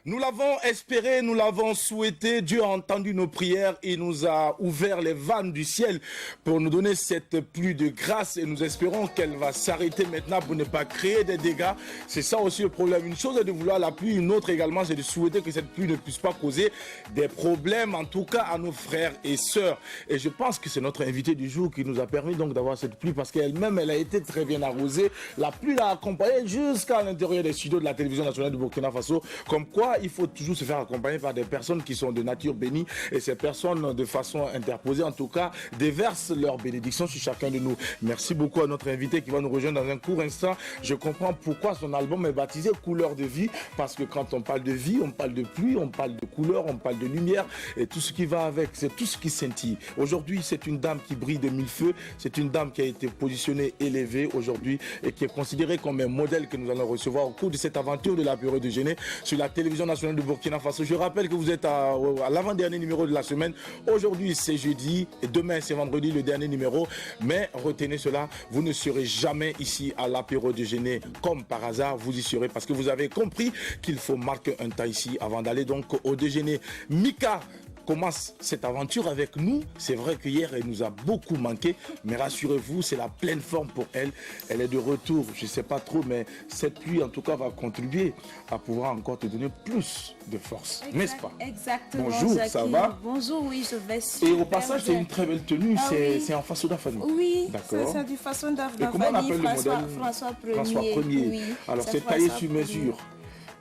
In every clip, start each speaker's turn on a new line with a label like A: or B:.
A: Nous l'avons espéré, nous l'avons souhaité. Dieu a entendu nos prières et nous a ouvert les vannes du ciel pour nous donner cette pluie de grâce. Et nous espérons qu'elle va s'arrêter maintenant pour ne pas créer des dégâts. C'est ça aussi le problème. Une chose est de vouloir la pluie, une autre également, c'est de souhaiter que cette pluie ne puisse pas causer des problèmes, en tout cas à nos frères et sœurs. Et je pense que c'est notre invité du jour qui nous a permis donc d'avoir cette pluie parce qu'elle-même, elle a été très bien arrosée. La pluie l'a accompagnée jusqu'à l'intérieur des studios de la télévision nationale du Burkina Faso. Comme quoi, il faut toujours se faire accompagner par des personnes qui sont de nature bénie et ces personnes, de façon interposée en tout cas, déversent leur bénédiction sur chacun de nous. Merci beaucoup à notre invité qui va nous rejoindre dans un court instant. Je comprends pourquoi son album est baptisé Couleur de vie, parce que quand on parle de vie, on parle de pluie, on parle de couleur, on parle de lumière et tout ce qui va avec, c'est tout ce qui scintille. Aujourd'hui, c'est une dame qui brille de mille feux, c'est une dame qui a été positionnée, élevée aujourd'hui et qui est considérée comme un modèle que nous allons recevoir au cours de cette aventure de la période de Géné sur la télévision nationale de Burkina Faso. Je rappelle que vous êtes à l'avant-dernier numéro de la semaine. Aujourd'hui, c'est jeudi et demain, c'est vendredi, le dernier numéro. Mais retenez cela, vous ne serez jamais ici à l'apéro de Géné comme par hasard. Vous y serez parce que vous avez compris qu'il faut marquer un temps ici avant d'aller donc au déjeuner. Mika commence cette aventure avec nous. C'est vrai que hier, elle nous a beaucoup manqué, mais rassurez-vous, c'est la pleine forme pour elle. Elle est de retour, je ne sais pas trop, mais cette pluie, en tout cas, va contribuer à pouvoir encore te donner plus de force, n'est-ce pas?
B: Exactement.
A: Bonjour,
B: Jackie.
A: Ça va?
B: Bonjour, oui, je vais super
A: Et au passage, c'est
B: bien.
A: une très belle tenue, c'est
B: oui.
A: en façon d'Afani.
B: Oui,
A: D'accord.
B: c'est du façon d'Afani.
A: Et comment on appelle le modèle?
B: François Ier.
A: François Ier.
B: Oui,
A: Alors, c'est taillé
B: François
A: sur mesure.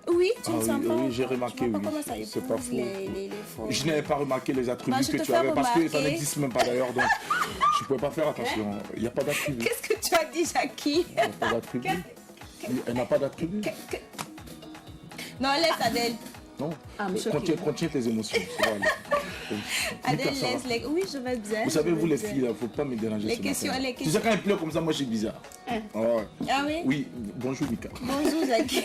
B: Oui, tu ne
A: Ah
B: sens
A: oui,
B: pas.
A: oui, j'ai remarqué,
B: Tu vois
A: oui.
B: pas comment ça
A: C'est
B: épouse
A: pas faux.
B: les formes.
A: Je n'avais pas remarqué les attributs
B: Bah, je
A: que
B: te
A: tu
B: fais
A: avais parce que ça
B: remarquer.
A: n'existe même pas d'ailleurs, donc je ne pouvais pas faire attention. Il n'y a pas d'attributs.
B: Qu'est-ce que tu as dit, Jackie?
A: Il n'y a pas d'attributs. Elle n'a pas d'attributs.
B: Non, laisse Adèle.
A: Non.
B: Ah, mais
A: Contiens tes émotions. Ça va aller.
B: Adèle,
A: Mika, ça va.
B: laisse les. Oui, je vais bien.
A: Vous savez,
B: je
A: vous
B: vais
A: les
B: bien.
A: filles, il ne faut pas me déranger.
B: Les
A: ce
B: questions,
A: matin.
B: les
A: Tu
B: questions.
A: sais, quand il pleut comme ça, moi je suis bizarre.
B: Hein.
A: Ah ouais.
B: Ah oui?
A: Oui, bonjour Mika.
B: Bonjour Jackie.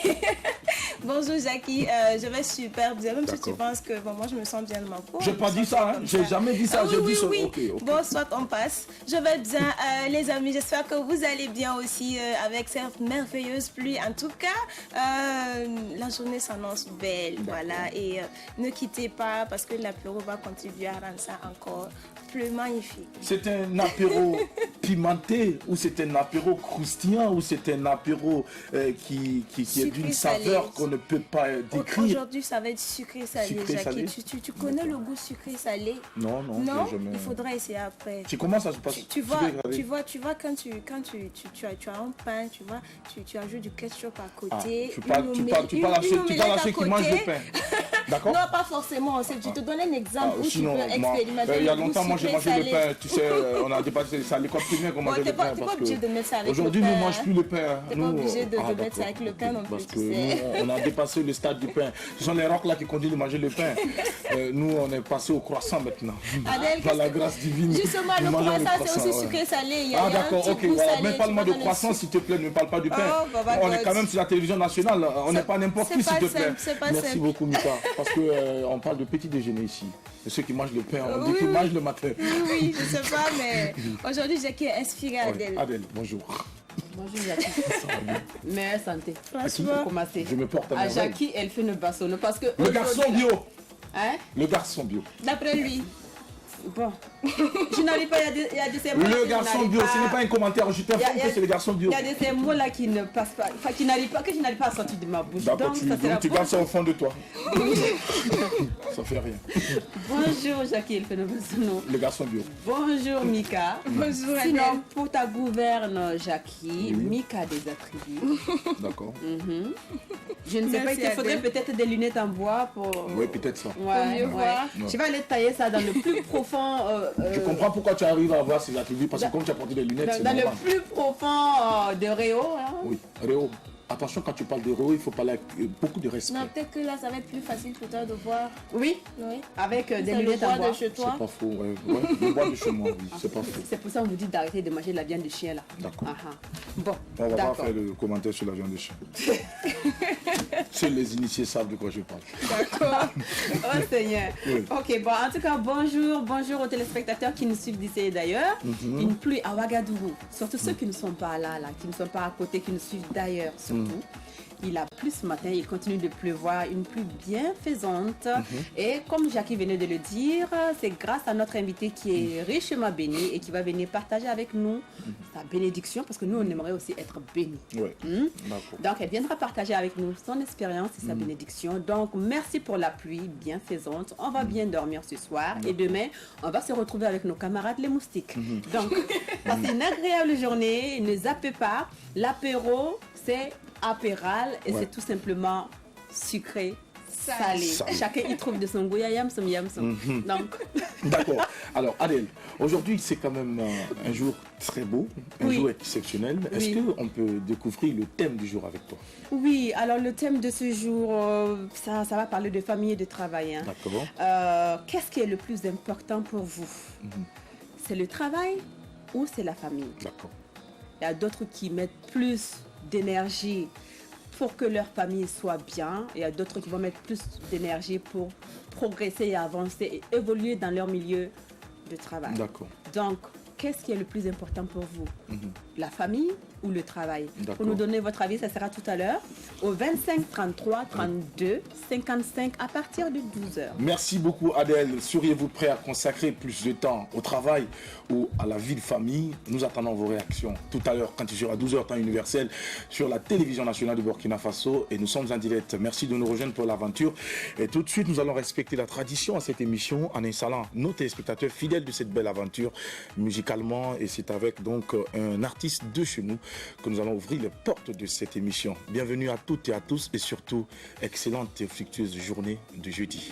B: Bonjour Jackie, je vais super bien. Même si tu
A: D'accord.
B: penses que bon, moi je me sens bien de ma peau.
A: J'ai pas
B: Je me
A: dit
B: sens
A: ça, hein.
B: comme
A: J'ai jamais dit ça.
B: Ah,
A: J'ai
B: oui,
A: dit ça.
B: oui.
A: Ok, ok.
B: Bon, soit on passe. Je vais bien, les amis. J'espère que vous allez bien aussi avec cette merveilleuse pluie. En tout cas, la journée s'annonce belle. Voilà. Et ne quittez pas parce que l'apéro va contribuer à rendre ça encore plus magnifique.
A: C'est un apéro pimenté ou c'est un apéro croustillant ou c'est un apéro qui est d'une
B: Sucré-salé.
A: saveur qu'on ne peut pas décrire.
B: Aujourd'hui, ça va être sucré-salé,
A: Sucré-salé.
B: Jackie. Tu connais le goût sucré-salé?
A: Non, non,
B: Non,
A: j'ai jamais.
B: il faudra essayer après.
A: Tu commences à se passer.
B: Tu vois quand tu as un pain, tu ajoutes du ketchup à côté.
A: Tu parles à ceux qui mangent le pain. D'accord?
B: Non, pas forcément. Je te donne un exemple où
A: Sinon,
B: tu peux expérimenter.
A: il y a
B: le goût
A: longtemps, moi j'ai mangé le
B: sucré-salé.
A: pain. Tu sais, on a dépassé ça à l'école primaire qu'on
B: Bon,
A: mangeait
B: t'es
A: le
B: pas
A: pain. parce
B: obligé
A: que
B: de mettre ça avec le pain.
A: aujourd'hui, nous ne mangeons plus le pain.
B: T'es pas obligé de mettre ça avec le pain non
A: Parce
B: plus,
A: que
B: tu sais.
A: nous, on a dépassé le stade du pain. Ce sont les rocs là qui continuent de manger le pain. Nous, on est passé au croissant maintenant.
B: Adèle,
A: Par la
B: qu'est-ce que-
A: grâce divine.
B: Justement,
A: nous
B: le
A: mangeons
B: croissant, c'est aussi
A: ouais.
B: sucré-salé. Il y a
A: Ah
B: un
A: d'accord,
B: petit
A: ok,
B: goût
A: voilà.
B: salé,
A: Mais parle-moi
B: tu
A: de
B: vois, dans le
A: croissant
B: sucre.
A: s'il te plaît, ne parle pas du pain.
B: Oh, Baba
A: On est
B: God.
A: quand même sur la télévision nationale, on n'est pas n'importe
B: c'est
A: qui s'il
B: pas
A: te plaît.
B: simple, c'est pas
A: Merci
B: simple.
A: beaucoup Mika, parce que on parle de petit déjeuner ici. Et ceux qui mangent le pain, on dit
B: Oui,
A: qu'ils
B: oui.
A: mangent le matin.
B: Oui, je sais pas, mais aujourd'hui, Jackie est inspirée
A: Ouais.
B: Adèle.
A: Adèle, bonjour.
C: Bonjour Jackie. Meilleure santé.
B: Franchement.
C: Pour commencer.
A: Je me porte à
C: À
A: merveille.
C: Jackie, elle fait une bassonne parce que.
A: Le garçon
C: aujourd'hui,
A: bio.
C: Hein?
A: Le garçon bio.
B: D'après lui.
C: Bon. Je n'arrive pas, il y a de ces mots.
A: Le garçon bio, ce n'est pas un commentaire, je t'informe que c'est le garçon bio.
C: Il y a de ces mots-là qui ne passent pas, enfin qui n'arrivent pas, que je n'arrive pas à sortir de ma bouche.
A: D'accord,
C: Donc,
A: tu,
C: ça sera
A: tu
C: bon.
A: gardes ça au fond de toi. Ça fait rien.
C: Bonjour Jackie, elle fait une bassonne.
A: Le garçon bio.
C: Bonjour Mika.
B: Bonjour Adèle.
C: Sinon, pour ta gouverne Jackie,
A: Oui.
C: Mika a des attributs.
A: D'accord.
C: Je ne sais pas,
B: Merci,
C: il te faudrait
B: Adèle.
C: peut-être des lunettes en bois pour.
A: Oui, peut-être ça.
C: Ouais,
B: mieux voir.
C: Je vais aller tailler ça dans le plus profond.
A: Je comprends pourquoi tu arrives à avoir ces attributs, parce que comme tu as porté des lunettes, c'est
C: dans le
A: normal.
C: plus profond de Réo. Hein.
A: Oui, Réo. Attention, quand tu parles de Réo, il faut parler avec beaucoup de respect.
B: Non, peut-être que là, ça va être plus facile pour toi de voir.
C: Oui,
B: Oui.
C: avec des
B: C'est le
C: lunettes
B: bois
C: en bois.
B: de chez toi.
A: C'est pas faux, ouais. Ouais, le bois de chez moi, oui, c'est pas faux.
C: C'est pour ça qu'on vous dit d'arrêter de manger de la viande de chien là.
A: D'accord.
C: Ah, ah. Bon,
A: On va pas
C: d'accord.
A: faire le commentaire sur la viande de chien. Seuls les initiés savent de quoi je parle.
B: D'accord.
C: Oh Seigneur.
A: Oui.
C: Ok, bon, en tout cas, bonjour aux téléspectateurs qui nous suivent d'ici et d'ailleurs. Une pluie à Ouagadougou, surtout ceux qui ne sont pas là, qui ne sont pas à côté, qui nous suivent d'ailleurs surtout. Il a plu ce matin, il continue de pleuvoir, une pluie bienfaisante. Et comme Jackie venait de le dire, c'est grâce à notre invité qui est richement béni et qui va venir partager avec nous sa bénédiction, parce que nous, on aimerait aussi être bénis.
A: Ouais. D'accord.
C: Donc, elle viendra partager avec nous son expérience et sa bénédiction. Donc, merci pour la pluie bienfaisante. On va bien dormir ce soir. Et demain, on va se retrouver avec nos camarades les moustiques. Donc, passez une agréable journée. Ne zappez pas. L'apéro, c'est apéral et c'est tout simplement sucré, salé. Chacun y trouve de son goût. Yam, som, yam, som. Donc,
A: D'accord. Alors, Adèle, aujourd'hui, c'est quand même un jour très beau, un jour exceptionnel. Est-ce qu'on peut découvrir le thème du jour avec toi?
C: oui, alors le thème de ce jour, ça va parler de famille et de travail. Hein.
A: D'accord.
C: Qu'est-ce qui est le plus important pour vous? C'est le travail ou c'est la famille?
A: D'accord.
C: Il y a d'autres qui mettent plus d'énergie pour que leur famille soit bien. Et il y a d'autres qui vont mettre plus d'énergie pour progresser et avancer et évoluer dans leur milieu de travail.
A: D'accord.
C: Donc, qu'est-ce qui est le plus important pour vous? La famille ou le travail?
A: D'accord.
C: Pour nous donner votre avis, ça sera tout à l'heure au 25 33 32 55 à partir de 12h.
A: Merci beaucoup, Adèle. Seriez-vous prêt à consacrer plus de temps au travail ou à la vie de famille? Nous attendons vos réactions tout à l'heure quand il sera 12h temps universel sur la télévision nationale de Burkina Faso et nous sommes en direct. Merci de nous rejoindre pour l'aventure. Et tout de suite, nous allons respecter la tradition à cette émission en installant nos téléspectateurs fidèles de cette belle aventure musicalement. Et c'est avec donc un artiste de chez nous que nous allons ouvrir les portes de cette émission. Bienvenue à toutes et à tous et surtout, excellente et fructueuse journée de jeudi.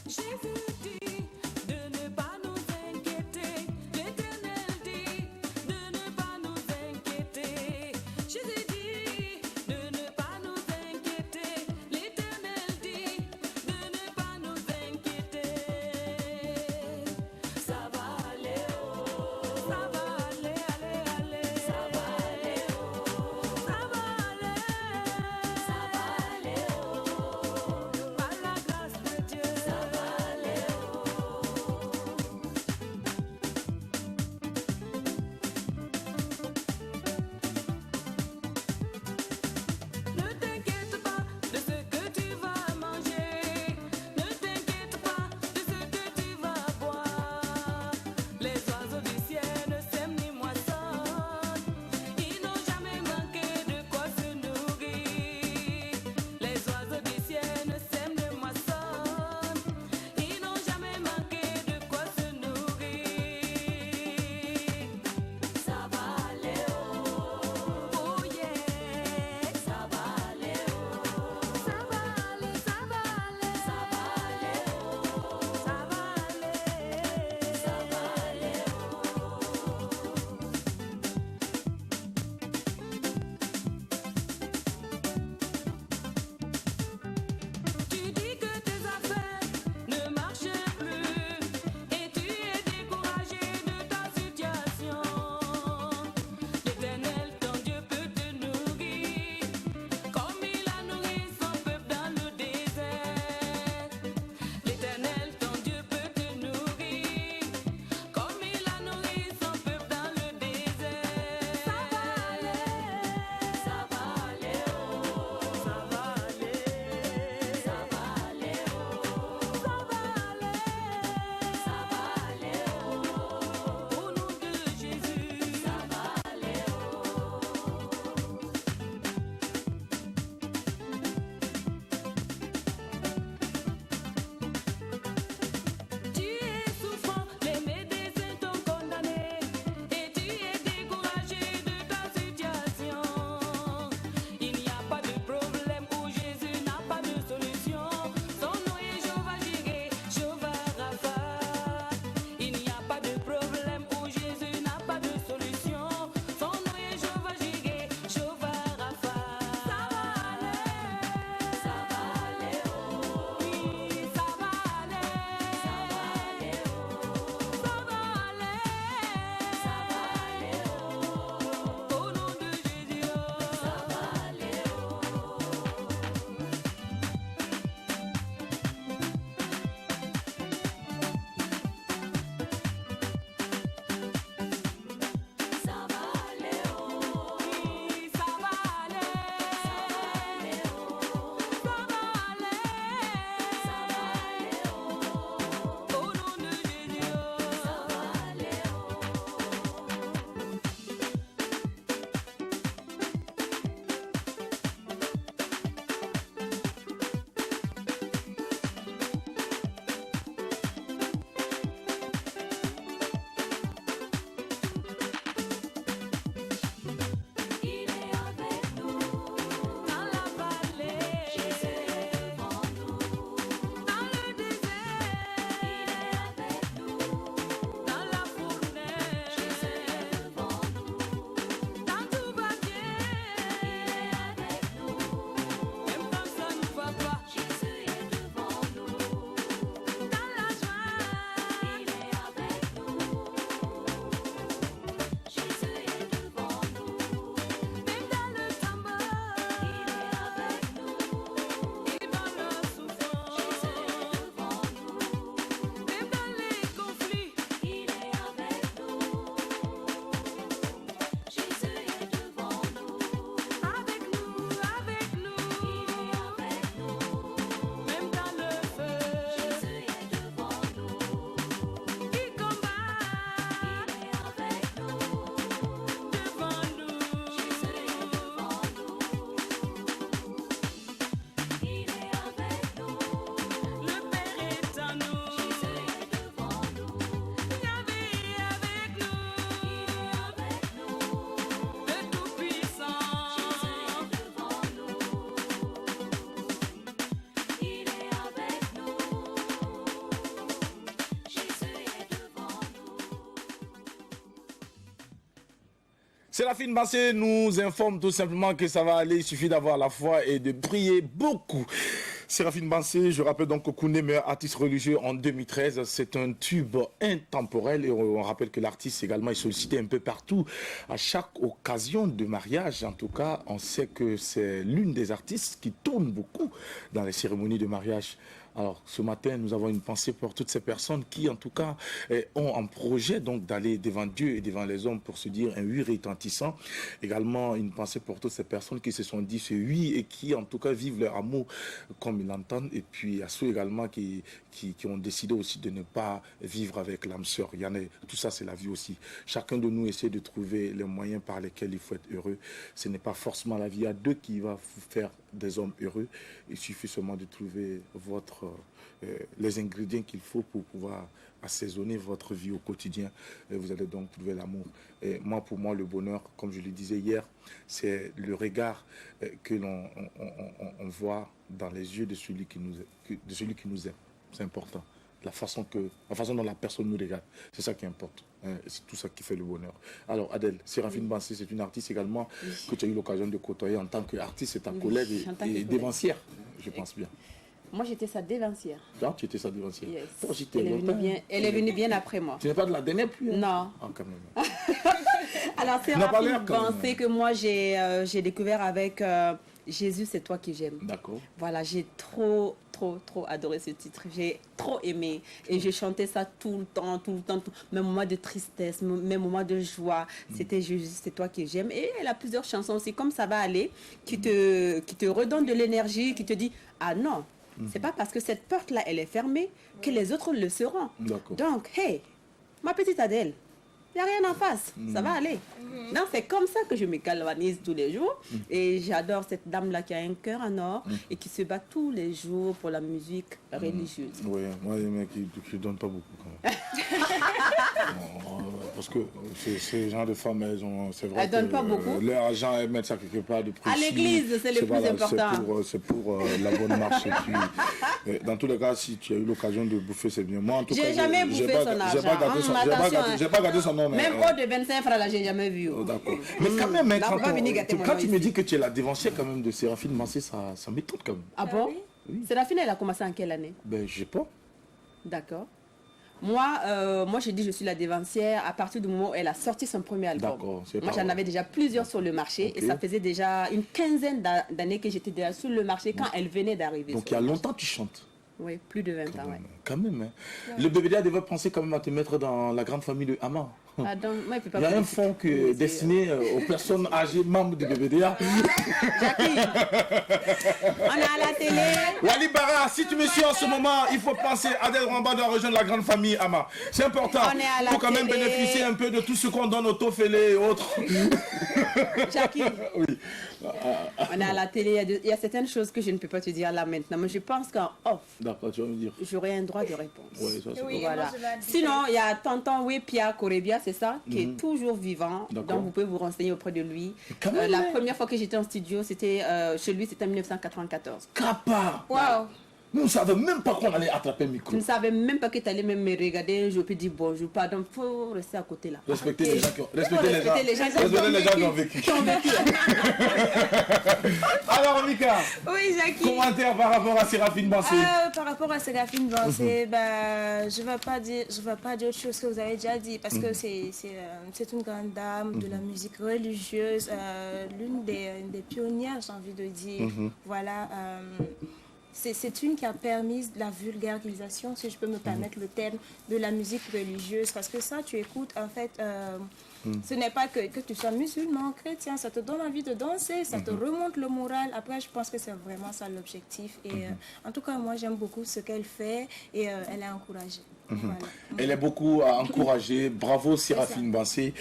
D: Jésus dit de ne pas nous inquiéter. L'Éternel dit
A: Séraphine Bassé nous informe tout simplement que ça va aller, il suffit d'avoir la foi et de prier beaucoup. Séraphine Bassé, je rappelle donc Koundé, meilleur artiste religieux en 2013, c'est un tube intemporel et on rappelle que l'artiste également est sollicité un peu partout à chaque occasion de mariage. En tout cas, on sait que c'est l'une des artistes qui tourne beaucoup dans les cérémonies de mariage. Alors, ce matin, nous avons une pensée pour toutes ces personnes qui, en tout cas, ont un projet donc d'aller devant Dieu et devant les hommes pour se dire un oui retentissant. Également, une pensée pour toutes ces personnes qui se sont dit ce oui et qui, en tout cas, vivent leur amour comme ils l'entendent. Et puis, à ceux également qui ont décidé aussi de ne pas vivre avec l'âme sœur. Il y en a, tout ça, c'est la vie aussi. Chacun de nous essaie de trouver les moyens par lesquels il faut être heureux. Ce n'est pas forcément la vie. Il y a deux qui va vous faire des hommes heureux. Il suffit seulement de trouver les ingrédients qu'il faut pour pouvoir assaisonner votre vie au quotidien. Et vous allez donc trouver l'amour. Et moi, pour moi, le bonheur, comme je le disais hier, c'est le regard que l'on voit dans les yeux de celui qui nous aime. C'est important. La façon dont la personne nous regarde, c'est ça qui importe. C'est tout ça qui fait le bonheur. Alors Adèle, Séraphine Bassé, c'est une artiste également que tu as eu l'occasion de côtoyer en tant qu'artiste, c'est ta collègue et dévancière, je pense bien.
C: Moi, j'étais sa dévancière.
A: Ah, tu étais sa dévancière.
C: Yes.
A: Toi,
C: Elle est venue bien après moi.
A: Tu n'es pas de la dernière pluie?
C: Non.
A: Ah, quand même.
C: Alors, Séraphine Bassé que moi, j'ai découvert avec Jésus, c'est toi que j'aime.
A: D'accord.
C: Voilà, j'ai trop adoré ce titre. J'ai trop aimé. Et je chantais ça tout le temps. Même moment de tristesse, même moment de joie. C'était Jésus, c'est toi que j'aime. Et elle a plusieurs chansons aussi, comme ça va aller, qui te redonne de l'énergie, qui te dit, ah non, c'est pas parce que cette porte-là, elle est fermée que les autres le seront. Donc, hey, ma petite Adèle, il n'y a rien en face, ça va aller. Donc, c'est comme ça que je me galvanise tous les jours. Et j'adore cette dame-là qui a un cœur en or et qui se bat tous les jours pour la musique religieuse.
A: Oui, moi, les mecs, ils ne donnent pas beaucoup quand même. Parce que ces gens de femmes, c'est vrai.
C: Elles ne donnent pas beaucoup.
A: Leur argent, elles mettent ça quelque part de précis.
C: À l'église, c'est le plus important.
A: C'est pour la bonne marche. Et puis, dans tous les cas, si tu as eu l'occasion de bouffer, c'est bien. Moi, en tout cas,
C: j'ai jamais bouffé son argent.
A: J'ai pas gardé son nom.
C: Même au de 25 francs, là, j'ai jamais vu.
A: Oh, d'accord. Mais quand même, quand tu me dis que tu es la dévancière quand même de Séraphine Bassé, ça m'étonne quand même.
C: Ah bon? Oui. Séraphine, elle a commencé en quelle année?
A: Ben, je sais pas.
C: D'accord. Moi, j'ai dit je suis la dévancière à partir du moment où elle a sorti son premier album.
A: D'accord.
C: Moi, j'en avais déjà plusieurs sur le marché et ça faisait déjà une quinzaine d'années que j'étais déjà sur le marché quand elle venait d'arriver.
A: Donc, il y a longtemps que tu chantes?
C: Oui, plus de 20 ans.
A: Quand même. Hein. Le BBDA devait penser quand même à te mettre dans la grande famille de Ama.
C: Ah, donc, moi,
A: il y a un fonds destiné aux personnes âgées membres du BBDA.
C: Jackie, on est à la télé.
A: Wali Bara, si tu me suis en ce moment, il faut penser à Adèle Rwamba doit rejoindre la grande famille Ama. C'est important. Il faut quand même bénéficier un peu de tout ce qu'on donne aux Tofélé et autres.
C: Jackie,
A: oui.
C: On est à la télé, il y a certaines choses que je ne peux pas te dire là maintenant, mais je pense qu'en off,
A: tu vas me dire.
C: J'aurai un droit de réponse.
A: Oui, ça,
B: oui,
C: voilà. Sinon, il y a tonton Pierre Corébia, c'est ça, qui est toujours vivant. Donc vous pouvez vous renseigner auprès de lui. La première fois que j'étais en studio, c'était chez lui, c'était en 1994.
A: Kappa!
B: Waouh!
A: Nous ne savions même pas qu'on allait attraper le micro.
C: Je ne savais même pas que tu allais même me regarder. Je peux dire bonjour, pardon. Il faut rester à côté là.
A: Respecter les gens qui ont vécu. Alors, Mika,
B: oui, Jackie.
A: Commentaire par rapport à Séraphine Bassé.
B: Par rapport à Séraphine Bassé, je ne vais pas dire autre chose que vous avez déjà dit parce que c'est une grande dame de la musique religieuse, l'une des pionnières, j'ai envie de dire. Voilà. C'est une qui a permis la vulgarisation, si je peux me permettre le terme, de la musique religieuse. Parce que ça, tu écoutes, en fait, ce n'est pas que tu sois musulman, chrétien, ça te donne envie de danser, ça te remonte le moral. Après, je pense que c'est vraiment ça l'objectif. Et en tout cas, moi, j'aime beaucoup ce qu'elle fait et elle est encouragée. Voilà.
A: Elle est beaucoup encouragée. Bravo Séraphine Bassé.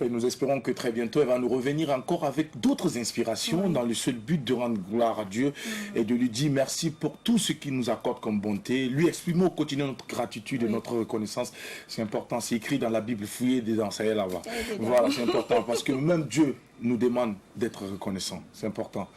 A: Et nous espérons que très bientôt, elle va nous revenir encore avec d'autres inspirations dans le seul but de rendre gloire à Dieu et de lui dire merci pour tout ce qu'il nous accorde comme bonté. Lui exprimer au quotidien notre gratitude et notre reconnaissance. C'est important, c'est écrit dans la Bible, fouillez dedans, ça y est là-bas. Voilà, c'est important parce que même Dieu nous demande d'être reconnaissant. C'est important.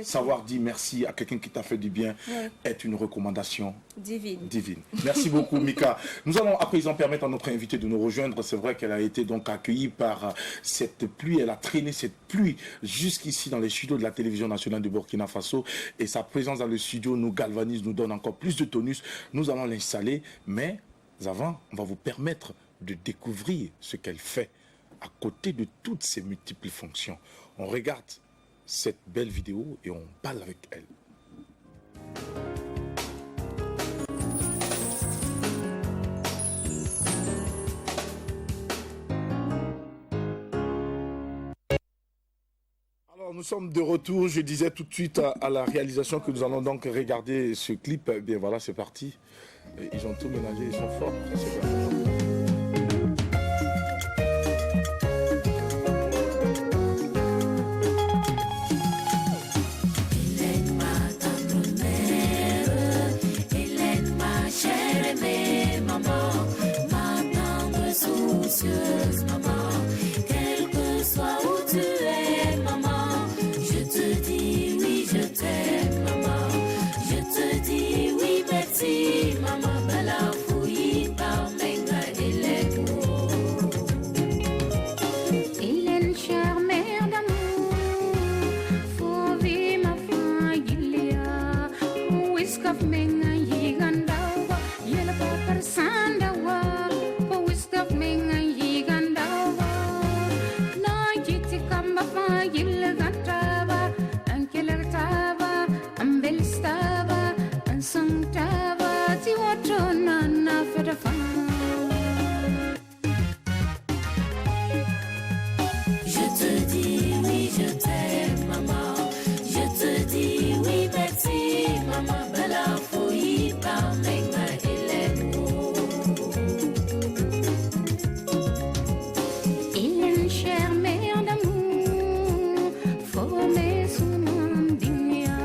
A: Savoir dire merci à quelqu'un qui t'a fait du bien
B: Ouais.
A: est une recommandation
B: Divine.
A: divine. Merci beaucoup, Mika. Nous allons à présent permettre à notre invitée de nous rejoindre. C'est vrai qu'elle a été donc accueillie par cette pluie. Elle a traîné cette pluie jusqu'ici dans les studios de la télévision nationale de Burkina Faso. Et sa présence dans le studio nous galvanise, nous donne encore plus de tonus. Nous allons l'installer. Mais avant, on va vous permettre de découvrir ce qu'elle fait à côté de toutes ses multiples fonctions. On regarde cette belle vidéo et on parle avec elle. Alors nous sommes de retour, je disais tout de suite à la réalisation que nous allons donc regarder ce clip. Eh bien voilà, c'est parti. Ils ont tout mélangé, ils sont forts. C'est bien.
D: Maman, quel que soit où tu es, maman, je te dis oui, je t'aime, maman, je te dis oui, merci, maman, bala fouille par menga Hélène. Hélène, chère mère d'amour, faut vivre ma fin, Gilia, whiskaf menga yigandawa, yela papar sandawa, whiskaf menga. Je te dis oui, je t'aime, maman. Je te dis oui, merci, maman. Bella fouille par menga Hélène. Hélène, chère mère d'amour, faut me souman digna,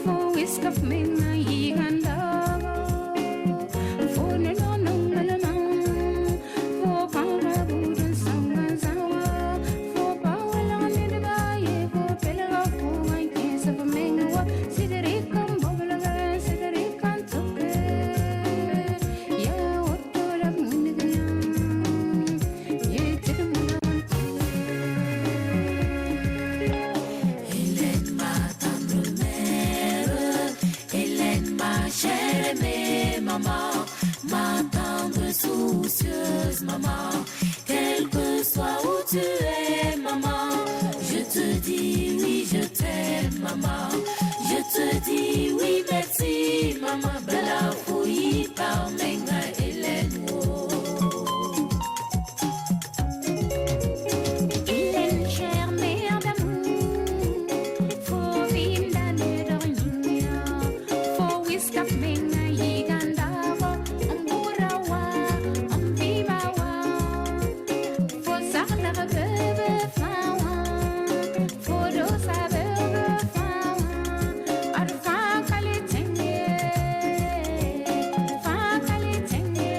D: faut whiskaf menga yiganda. Soucieuse, maman, quel que soit où tu es, maman, je te dis oui, je t'aime, maman, je te dis oui, merci, maman, bella fouille par menga Hélène. Hélène, chère mère d'amour, faut vivre l'année de faut whiskaf menga. Tenge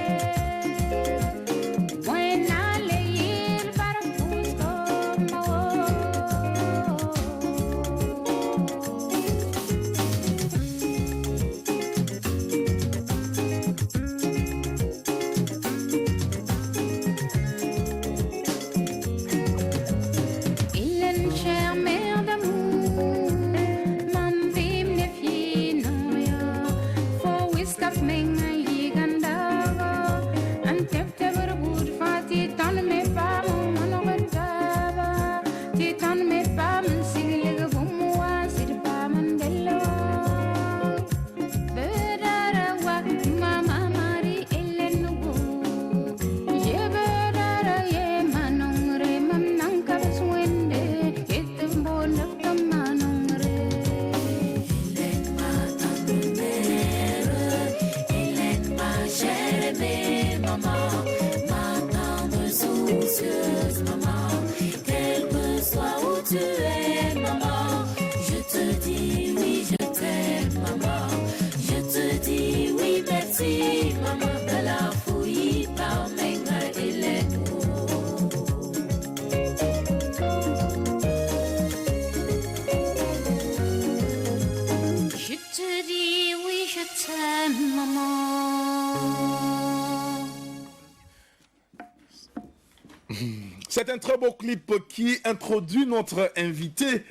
A: C'est un très beau clip qui introduit notre invité,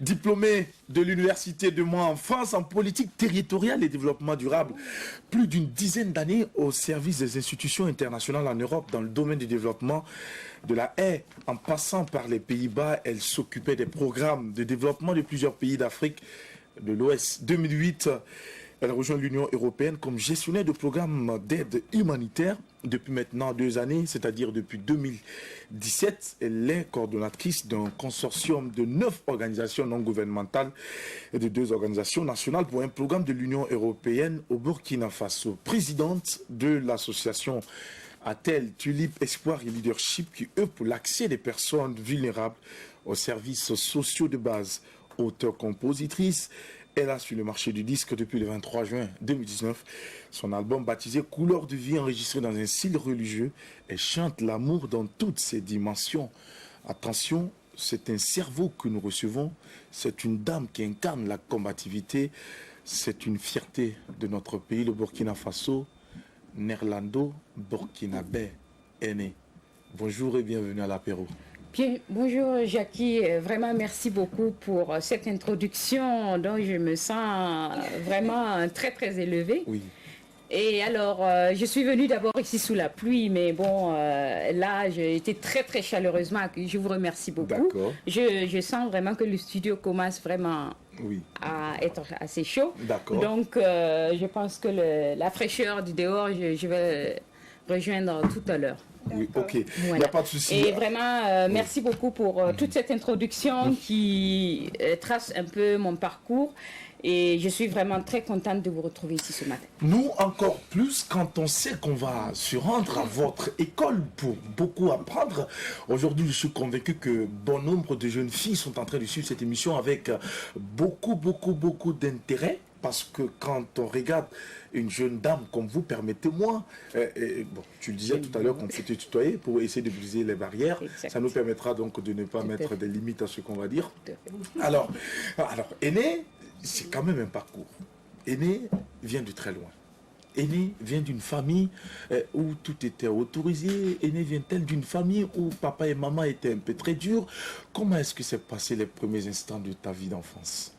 A: diplômé de l'Université de Mans en France en politique territoriale et développement durable. Plus d'une dizaine d'années au service des institutions internationales en Europe dans le domaine du développement de la haie. En passant par les Pays-Bas, elle s'occupait des programmes de développement de plusieurs pays d'Afrique de l'Ouest. 2008, elle rejoint l'Union européenne comme gestionnaire de programmes d'aide humanitaire depuis maintenant 2 années, c'est-à-dire depuis 2017. Elle est coordonnatrice d'un consortium de 9 organisations non gouvernementales et de 2 organisations nationales pour un programme de l'Union européenne au Burkina Faso. Présidente de l'association ATEL, Tulipe, Espoir et Leadership qui œuvre pour l'accès des personnes vulnérables aux services sociaux de base. Auteure-compositrice, elle a sur le marché du disque depuis le 23 juin 2019 son album baptisé Couleur de vie, enregistré dans un style religieux. Elle chante l'amour dans toutes ses dimensions. Attention, c'est un cerveau que nous recevons. C'est une dame qui incarne la combativité. C'est une fierté de notre pays, le Burkina Faso. Nerlando Burkinabé est né. Bonjour et bienvenue à l'apéro.
E: Bien, bonjour Jackie, vraiment merci beaucoup pour cette introduction dont je me sens vraiment très très élevée.
A: Oui.
E: Et alors, je suis venue d'abord ici sous la pluie, mais bon, là j'ai été très très chaleureusement accueillie. Je vous remercie beaucoup.
A: D'accord.
E: Je sens vraiment que le studio commence vraiment
A: Oui.
E: à être assez chaud.
A: D'accord.
E: Donc, je pense que la fraîcheur du dehors, je vais rejoindre tout à l'heure.
A: Oui, ok. Il n'y
E: Voilà.
A: a pas de souci.
E: Et vraiment, merci beaucoup pour toute cette introduction qui trace un peu mon parcours. Et je suis vraiment très contente de vous retrouver ici ce matin.
A: Nous, encore plus quand on sait qu'on va se rendre à votre école pour beaucoup apprendre. Aujourd'hui, je suis convaincu que bon nombre de jeunes filles sont en train de suivre cette émission avec beaucoup d'intérêt. Parce que quand on regarde une jeune dame comme vous, permettez-moi, bon, tu le disais tout à l'heure qu'on peut te tutoyer pour essayer de briser les barrières.
E: Exact.
A: Ça nous permettra donc de ne pas
E: Tout à
A: mettre
E: fait.
A: des limites à ce qu'on va dire.
E: Tout à fait.
A: Alors, Aîné, c'est quand même un parcours. Aîné vient de très loin. Aîné vient d'une famille où tout était autorisé. Aîné vient-elle d'une famille où papa et maman étaient un peu très durs. Comment est-ce que s'est passé les premiers instants de ta vie d'enfance?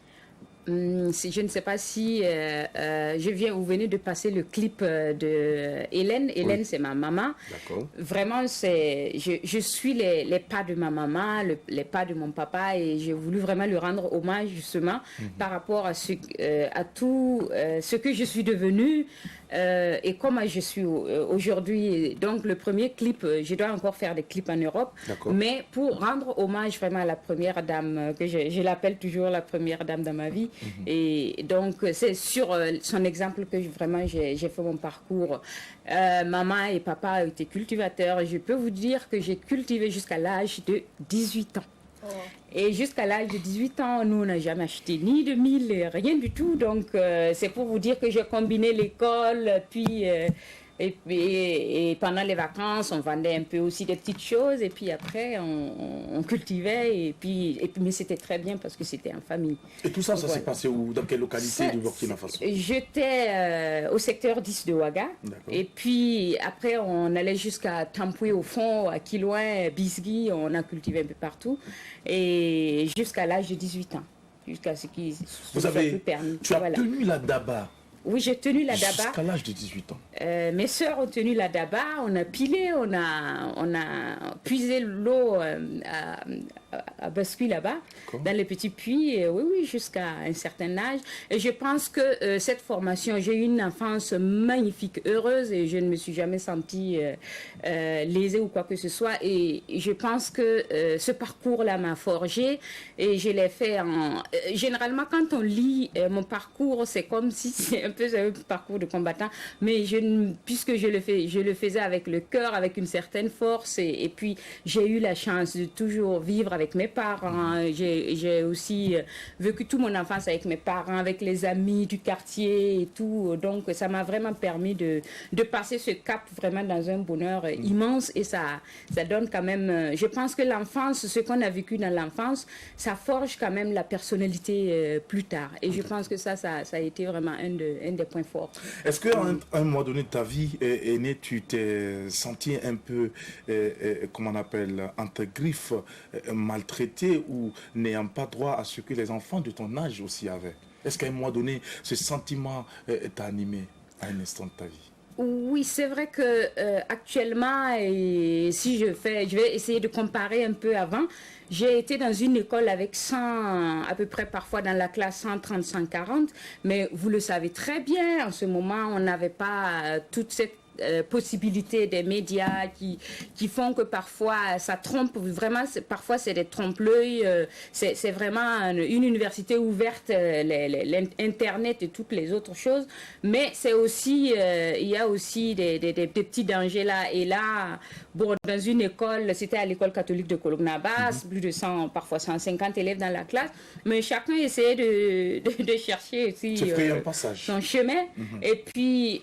E: Je ne sais pas si vous venez de passer le clip de Hélène. Hélène,
A: Oui.
E: c'est ma maman.
A: D'accord.
E: Vraiment, je suis les pas de ma maman, les pas de mon papa, et j'ai voulu vraiment lui rendre hommage justement par rapport à tout ce que je suis devenue et comment je suis aujourd'hui. Donc le premier clip, je dois encore faire des clips en Europe,
A: D'accord.
E: mais pour rendre hommage vraiment à la première dame, que je l'appelle toujours la première dame dans ma vie. Et donc c'est sur son exemple que vraiment j'ai fait mon parcours. Maman et papa étaient cultivateurs. Je peux vous dire que j'ai cultivé jusqu'à l'âge de 18 ans.
B: Oh.
E: Et jusqu'à l'âge de 18 ans, nous, on n'a jamais acheté ni de mil, rien du tout. Donc, c'est pour vous dire que j'ai combiné l'école, puis et pendant les vacances, on vendait un peu aussi des petites choses. Et puis après, on cultivait. Et puis, mais c'était très bien parce que c'était en famille.
A: Et tout ça, ça
E: Voilà.
A: s'est passé où? Dans quelle localité
E: Ça,
A: du Burkina Faso?
E: J'étais au secteur 10 de Ouaga.
A: D'accord.
E: Et puis après, on allait jusqu'à Tampoué au fond, à Kilouin, Bisgui. On a cultivé un peu partout. Et jusqu'à l'âge de 18 ans. Jusqu'à ce qui
A: Vous
E: soit
A: avez,
E: plus permis.
A: tu as
E: Voilà.
A: tenu la daba
E: Oui, j'ai tenu la daba.
A: jusqu'à l'âge de 18 ans.
E: Mes sœurs ont tenu la daba, on a pilé, on a puisé l'eau à bascule là-bas,
A: D'accord.
E: dans les petits puits, et oui, jusqu'à un certain âge. Et je pense que cette formation, j'ai eu une enfance magnifique, heureuse, et je ne me suis jamais sentie lésée ou quoi que ce soit. Et je pense que ce parcours-là m'a forgé, et je l'ai fait en... généralement, quand on lit mon parcours, c'est comme si c'est un peu un parcours de combattant, mais puisque je le faisais avec le cœur, avec une certaine force, et puis j'ai eu la chance de toujours vivre avec mes parents. J'ai aussi vécu toute mon enfance avec mes parents, avec les amis du quartier et tout. Donc, ça m'a vraiment permis de passer ce cap vraiment dans un bonheur immense. Et ça donne quand même... je pense que l'enfance, ce qu'on a vécu dans l'enfance, ça forge quand même la personnalité plus tard. Et je pense que ça a été vraiment un des points forts.
A: Est-ce qu'à un moment donné de ta vie aînée, tu t'es senti un peu, comment on appelle, entre griffes, maltraité ou n'ayant pas droit à ce que les enfants de ton âge aussi avaient? Est-ce qu'à un moment donné, ce sentiment t'a animé à un instant de ta vie?
E: Oui, c'est vrai que actuellement, et si je vais essayer de comparer un peu avant. J'ai été dans une école avec 100, à peu près parfois dans la classe 130, 140, mais vous le savez très bien, en ce moment, on n'avait pas toute cette possibilités des médias qui font que parfois ça trompe vraiment, parfois c'est des trompe-l'œil, c'est vraiment une université ouverte, l'internet et toutes les autres choses, mais c'est aussi il y a aussi des petits dangers là, et là bon, dans une école, c'était à l'école catholique de Koloknaba, plus de 100, parfois 150 élèves dans la classe, mais chacun essayait de chercher aussi son chemin, et puis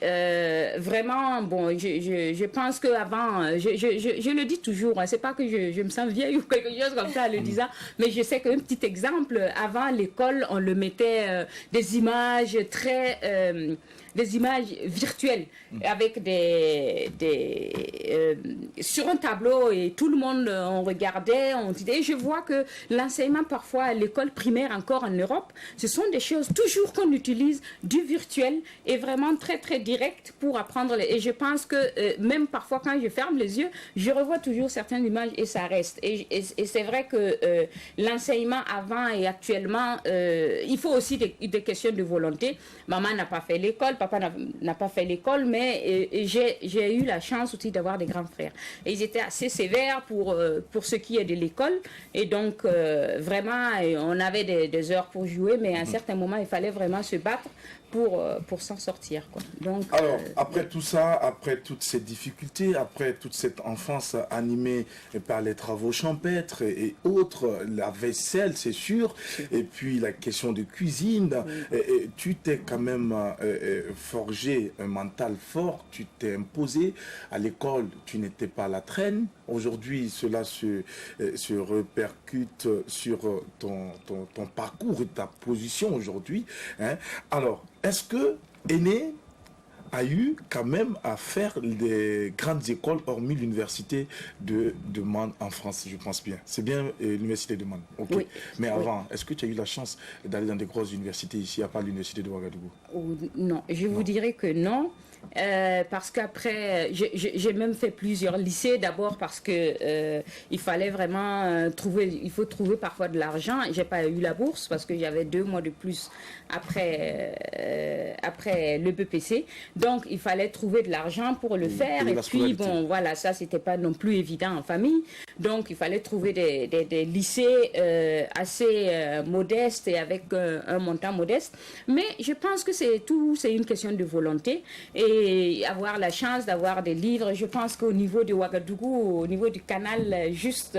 E: vraiment bon, je pense qu'avant, je le dis toujours, hein, c'est pas que je me sens vieille ou quelque chose comme ça en le disant, mais je sais qu'un petit exemple, avant l'école, on le mettait des images des images virtuelles avec sur un tableau, et tout le monde on regardait, on disait, et je vois que l'enseignement parfois à l'école primaire encore en Europe, ce sont des choses toujours qu'on utilise du virtuel et vraiment très très direct pour apprendre, et je pense que même parfois quand je ferme les yeux, je revois toujours certaines images et ça reste, et c'est vrai que l'enseignement avant et actuellement, il faut aussi des questions de volonté. Maman n'a pas fait l'école, papa n'a pas fait l'école, mais j'ai eu la chance aussi d'avoir des grands frères. Et ils étaient assez sévères pour ce qui est de l'école. Et donc, vraiment, on avait des heures pour jouer, mais à un certain moment, il fallait vraiment se battre pour s'en sortir, quoi. Donc,
A: alors, après tout ça, après toutes ces difficultés, après toute cette enfance animée par les travaux champêtres et autres, la vaisselle, c'est sûr, et puis la question de cuisine, tu t'es quand même forgé un mental fort, tu t'es imposé. À l'école, tu n'étais pas à la traîne. Aujourd'hui, cela se répercute sur ton parcours et ta position aujourd'hui, hein. Alors, est-ce que Aîné a eu quand même à faire des grandes écoles hormis l'université de Man en France, je pense bien. C'est bien l'université de Man. Okay.
E: Oui.
A: Mais avant, est-ce que tu as eu la chance d'aller dans des grosses universités ici, à part l'université de Ouagadougou?
E: Non, je vous dirais que non. Parce qu'après, j'ai même fait plusieurs lycées, d'abord parce que il fallait vraiment il faut trouver parfois de l'argent. J'ai pas eu la bourse parce que j'avais 2 mois de plus après le BPC, donc il fallait trouver de l'argent pour le faire, et puis bon voilà, ça c'était pas non plus évident en famille, donc il fallait trouver des lycées assez modestes et avec un montant modeste, mais je pense que c'est une question de volonté et avoir la chance d'avoir des livres. Je pense qu'au niveau de Ouagadougou, au niveau du canal, juste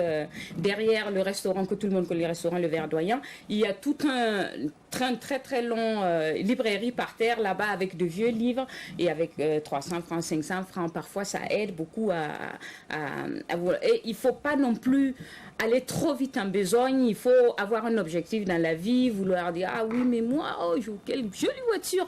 E: derrière le restaurant que tout le monde connaît, le restaurant Le Verdoyant, il y a tout un très très long librairie par terre là-bas avec de vieux livres, et avec 300 francs, 500 francs, parfois ça aide beaucoup et il faut pas non plus aller trop vite en besogne. Il faut avoir un objectif dans la vie, vouloir dire ah oui mais moi quelle jolie voiture,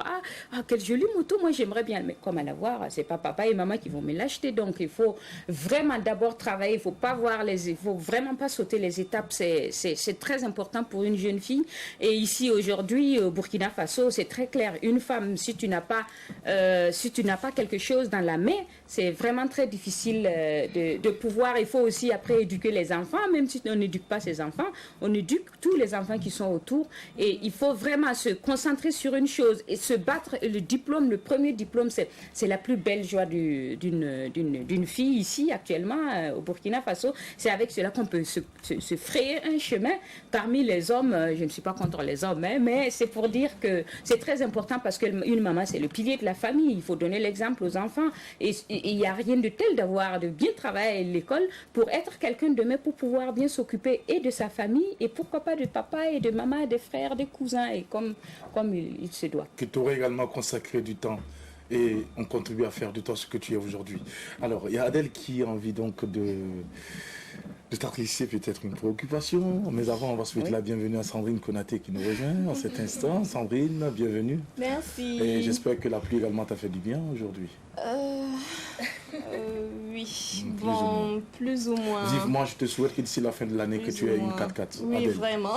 E: quelle jolie moto, moi j'aimerais bien, mais comment l'avoir, c'est pas papa et maman qui vont me l'acheter. Donc il faut vraiment d'abord travailler, il faut vraiment pas sauter les étapes, c'est très important pour une jeune fille. Et ici aujourd'hui au Burkina Faso, c'est très clair, une femme, si tu n'as pas quelque chose dans la main, c'est vraiment très difficile de pouvoir. Il faut aussi après éduquer les enfants, même si on n'éduque pas ses enfants, on éduque tous les enfants qui sont autour, et il faut vraiment se concentrer sur une chose et se battre. Le diplôme, le premier diplôme, c'est la plus belle joie d'une fille ici actuellement au Burkina Faso. C'est avec cela qu'on peut se frayer un chemin parmi les hommes. Je ne suis pas contre les hommes, hein, mais c'est pour dire que c'est très important parce qu'une maman, c'est le pilier de la famille. Il faut donner l'exemple aux enfants. Et il n'y a rien de tel de bien travailler à l'école pour être quelqu'un de mieux, pour pouvoir bien s'occuper et de sa famille et pourquoi pas de papa et de maman, des frères, des cousins, et comme il se doit.
A: Que tu aurais également consacré du temps et on contribue à faire de toi ce que tu es aujourd'hui. Alors, il y a Adèle qui a envie donc de t'adresser peut-être une préoccupation, mais avant on va souhaiter la bienvenue à Sandrine Konaté qui nous rejoint en cet instant. Sandrine, bienvenue.
B: Merci.
A: Et j'espère que la pluie également t'a fait du bien aujourd'hui.
B: Oui,
A: Plus
B: bon,
A: ou moins.
B: plus ou moins.
A: Vivement, je te souhaite que d'ici la fin de l'année que
B: Plus
A: tu
B: ou
A: aies une
B: moins.
A: 4x4.
B: Oui,
A: Adèle.
B: vraiment.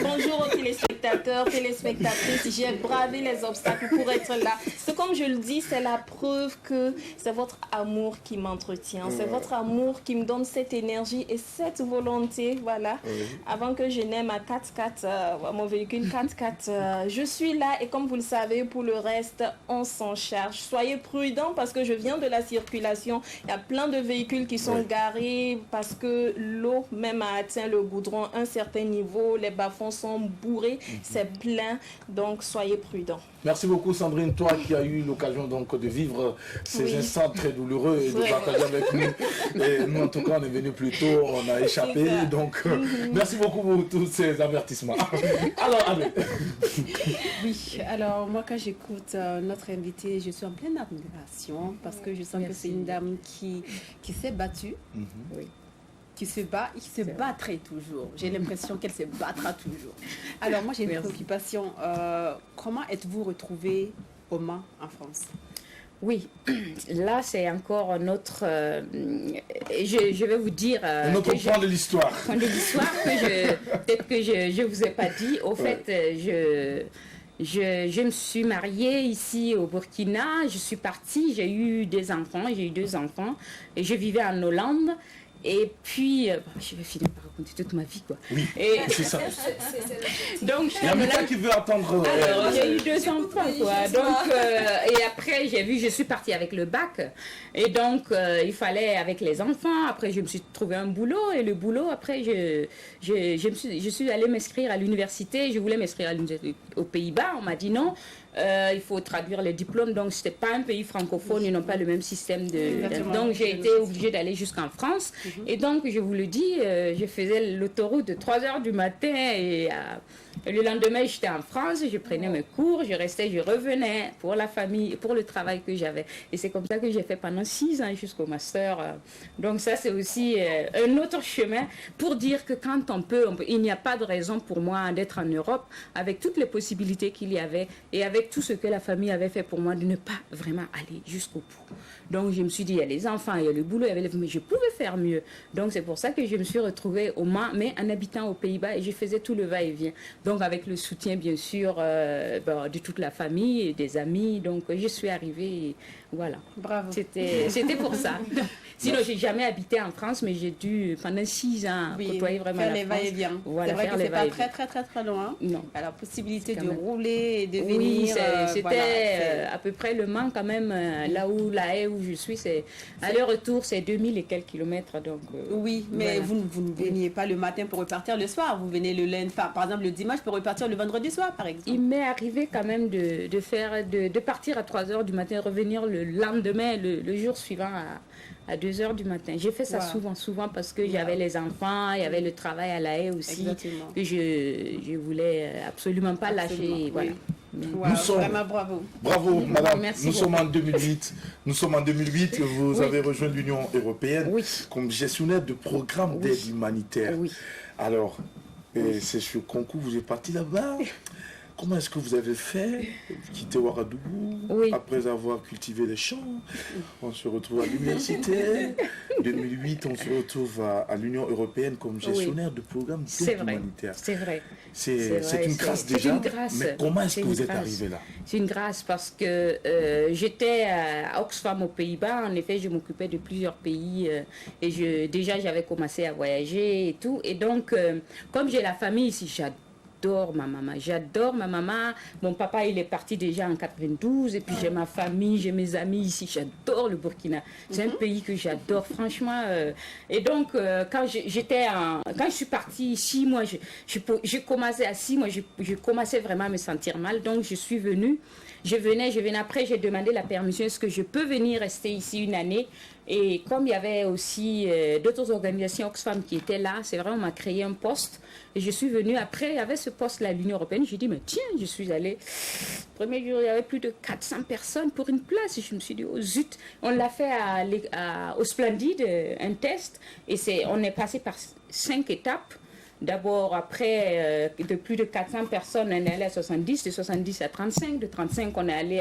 B: Bonjour aux téléspectateurs, téléspectatrices. J'ai bravé les obstacles pour être là. C'est comme je le dis, c'est la preuve que c'est votre amour qui m'entretient. C'est votre amour qui me donne cette énergie et cette volonté, voilà.
A: Oui.
B: Avant que je n'aie ma 4x4, mon véhicule 4x4, je suis là et comme vous le savez, pour le reste, on s'en charge. Soyez prudents parce que je viens de la circulation. Il y a plein de véhicules qui sont garés parce que l'eau même a atteint le goudron un certain niveau. Les bas-fonds sont bourrés, c'est plein. Donc, soyez prudents.
A: Merci beaucoup Sandrine, toi qui as eu l'occasion donc de vivre ces instants très douloureux et de
B: Vraiment.
A: partager avec nous. Et nous en tout cas on est venu plus tôt, on a échappé,
B: C'est ça.
A: donc merci beaucoup pour tous ces avertissements. Alors Adèle.
C: Oui, alors moi quand j'écoute notre invité, je suis en pleine admiration parce que je sens que c'est une dame qui s'est battue, qui se bat et qui se battrait toujours. J'ai l'impression qu'elle se battra toujours. Alors moi j'ai une préoccupation. Comment êtes-vous retrouvée au Mans en France?
E: Oui, là c'est encore notre... je vais vous dire...
A: Un autre point de l'histoire.
E: Point de l'histoire peut-être que je vous ai pas dit. Au fait, je me suis mariée ici au Burkina. Je suis partie, j'ai eu des enfants, j'ai eu 2 enfants. Et je vivais en Hollande. Et puis, je vais finir par raconter toute ma vie, quoi.
A: Oui,
E: Et
A: c'est ça.
E: donc,
A: Il y a quelqu'un qui veut attendre.
E: alors, j'ai eu 2 enfants, quoi. Donc, et après, je suis partie avec le bac. Et donc, il fallait avec les enfants. Après, je me suis trouvé un boulot. Et le boulot, après, je suis allée m'inscrire à l'université. Je voulais m'inscrire à l'université aux Pays-Bas. On m'a dit non. Il faut traduire les diplômes. Donc, ce n'était pas un pays francophone. Ils n'ont pas le même système donc, j'ai été obligée d'aller jusqu'en France. Et donc, je vous le dis, je faisais l'autoroute de 3 heures du matin et le lendemain, j'étais en France, je prenais mes cours, je restais, je revenais pour la famille, pour le travail que j'avais. Et c'est comme ça que j'ai fait pendant 6 ans jusqu'au master. Donc ça, c'est aussi un autre chemin pour dire que quand on peut, il n'y a pas de raison pour moi d'être en Europe avec toutes les possibilités qu'il y avait et avec tout ce que la famille avait fait pour moi, de ne pas vraiment aller jusqu'au bout. Donc je me suis dit, il y a les enfants, il y a le boulot, mais je pouvais faire mieux. Donc c'est pour ça que je me suis retrouvée au Mans, mais en habitant aux Pays-Bas et je faisais tout le va-et-vient. Donc avec le soutien bien sûr de toute la famille et des amis. Donc je suis arrivée et voilà.
C: Bravo.
E: C'était pour ça. Sinon j'ai jamais habité en France, mais j'ai dû pendant 6 ans côtoyer vraiment
C: faire
E: la
C: les
E: France.
C: va-et-vient.
E: Voilà,
C: c'est vrai
E: faire
C: que
E: les
C: c'est pas
E: va-et-vient.
C: très loin.
E: Non.
C: À la possibilité
E: Quand
C: de
E: même.
C: rouler et de
E: Oui,
C: venir.
E: c'était
C: voilà,
E: à peu près le Mans quand même, là où la haie où je suis, c'est aller-retour, c'est 2000 et quelques kilomètres. Donc,
C: oui, mais
E: voilà.
C: vous ne veniez pas le matin pour repartir le soir. Vous venez le lundi, par exemple le dimanche pour repartir le vendredi soir, par exemple.
E: Il m'est arrivé quand même de partir à 3 heures du matin, revenir le lendemain, le jour suivant à 2 heures du matin. J'ai fait ça souvent parce que j'avais les enfants, il y avait le travail à la haie aussi.
C: Exactement.
E: Que je voulais absolument pas lâcher. Voilà.
C: Wow,
A: Nous sommes-
C: vraiment bravo.
A: Bravo madame,
E: Merci
A: nous
E: beaucoup.
A: sommes en 2008. Nous sommes en 2008, vous avez rejoint l'Union européenne
E: Oui.
A: comme gestionnaire de programmes d'aide humanitaire.
E: Oui.
A: Alors, c'est sur concours, vous êtes parti là-bas. Comment est-ce que vous avez fait? Quitter Ouagadougou,
E: Oui.
A: après avoir cultivé les champs, on se retrouve à l'université. 2008, on se retrouve à l'Union européenne comme gestionnaire de programmes
E: C'est
A: d'aide
E: vrai.
A: humanitaire.
E: C'est vrai.
A: C'est
E: vrai,
A: une grâce
E: c'est
A: déjà,
E: une grâce.
A: mais comment est-ce
E: C'est
A: que
E: une
A: vous êtes
E: grâce.
A: arrivé là?
E: C'est une grâce parce que j'étais à Oxfam aux Pays-Bas. En effet, je m'occupais de plusieurs pays et déjà j'avais commencé à voyager et tout. Et donc, comme j'ai la famille ici, j'adore ma maman. J'adore ma maman. Mon papa, il est parti déjà en 92. Et puis j'ai ma famille, j'ai mes amis ici. J'adore le Burkina. C'est un pays que j'adore, franchement. Et donc, quand je suis partie ici, moi, j'ai commencé à 6 mois, je commençais vraiment à me sentir mal. Donc, je suis venue. Je venais après, j'ai demandé la permission, est-ce que je peux venir rester ici une année? Et comme il y avait aussi d'autres organisations Oxfam qui étaient là, c'est vrai, on m'a créé un poste. Et je suis venue après, il y avait ce poste-là à l'Union européenne. J'ai dit, mais tiens, je suis allée. Premier jour, il y avait plus de 400 personnes pour une place. Et je me suis dit, oh zut. On l'a fait au Splendide, un test. Et on est passé par 5 étapes. D'abord, après, de plus de 400 personnes, on est allé à 70, de 70 à 35, de 35, on est allé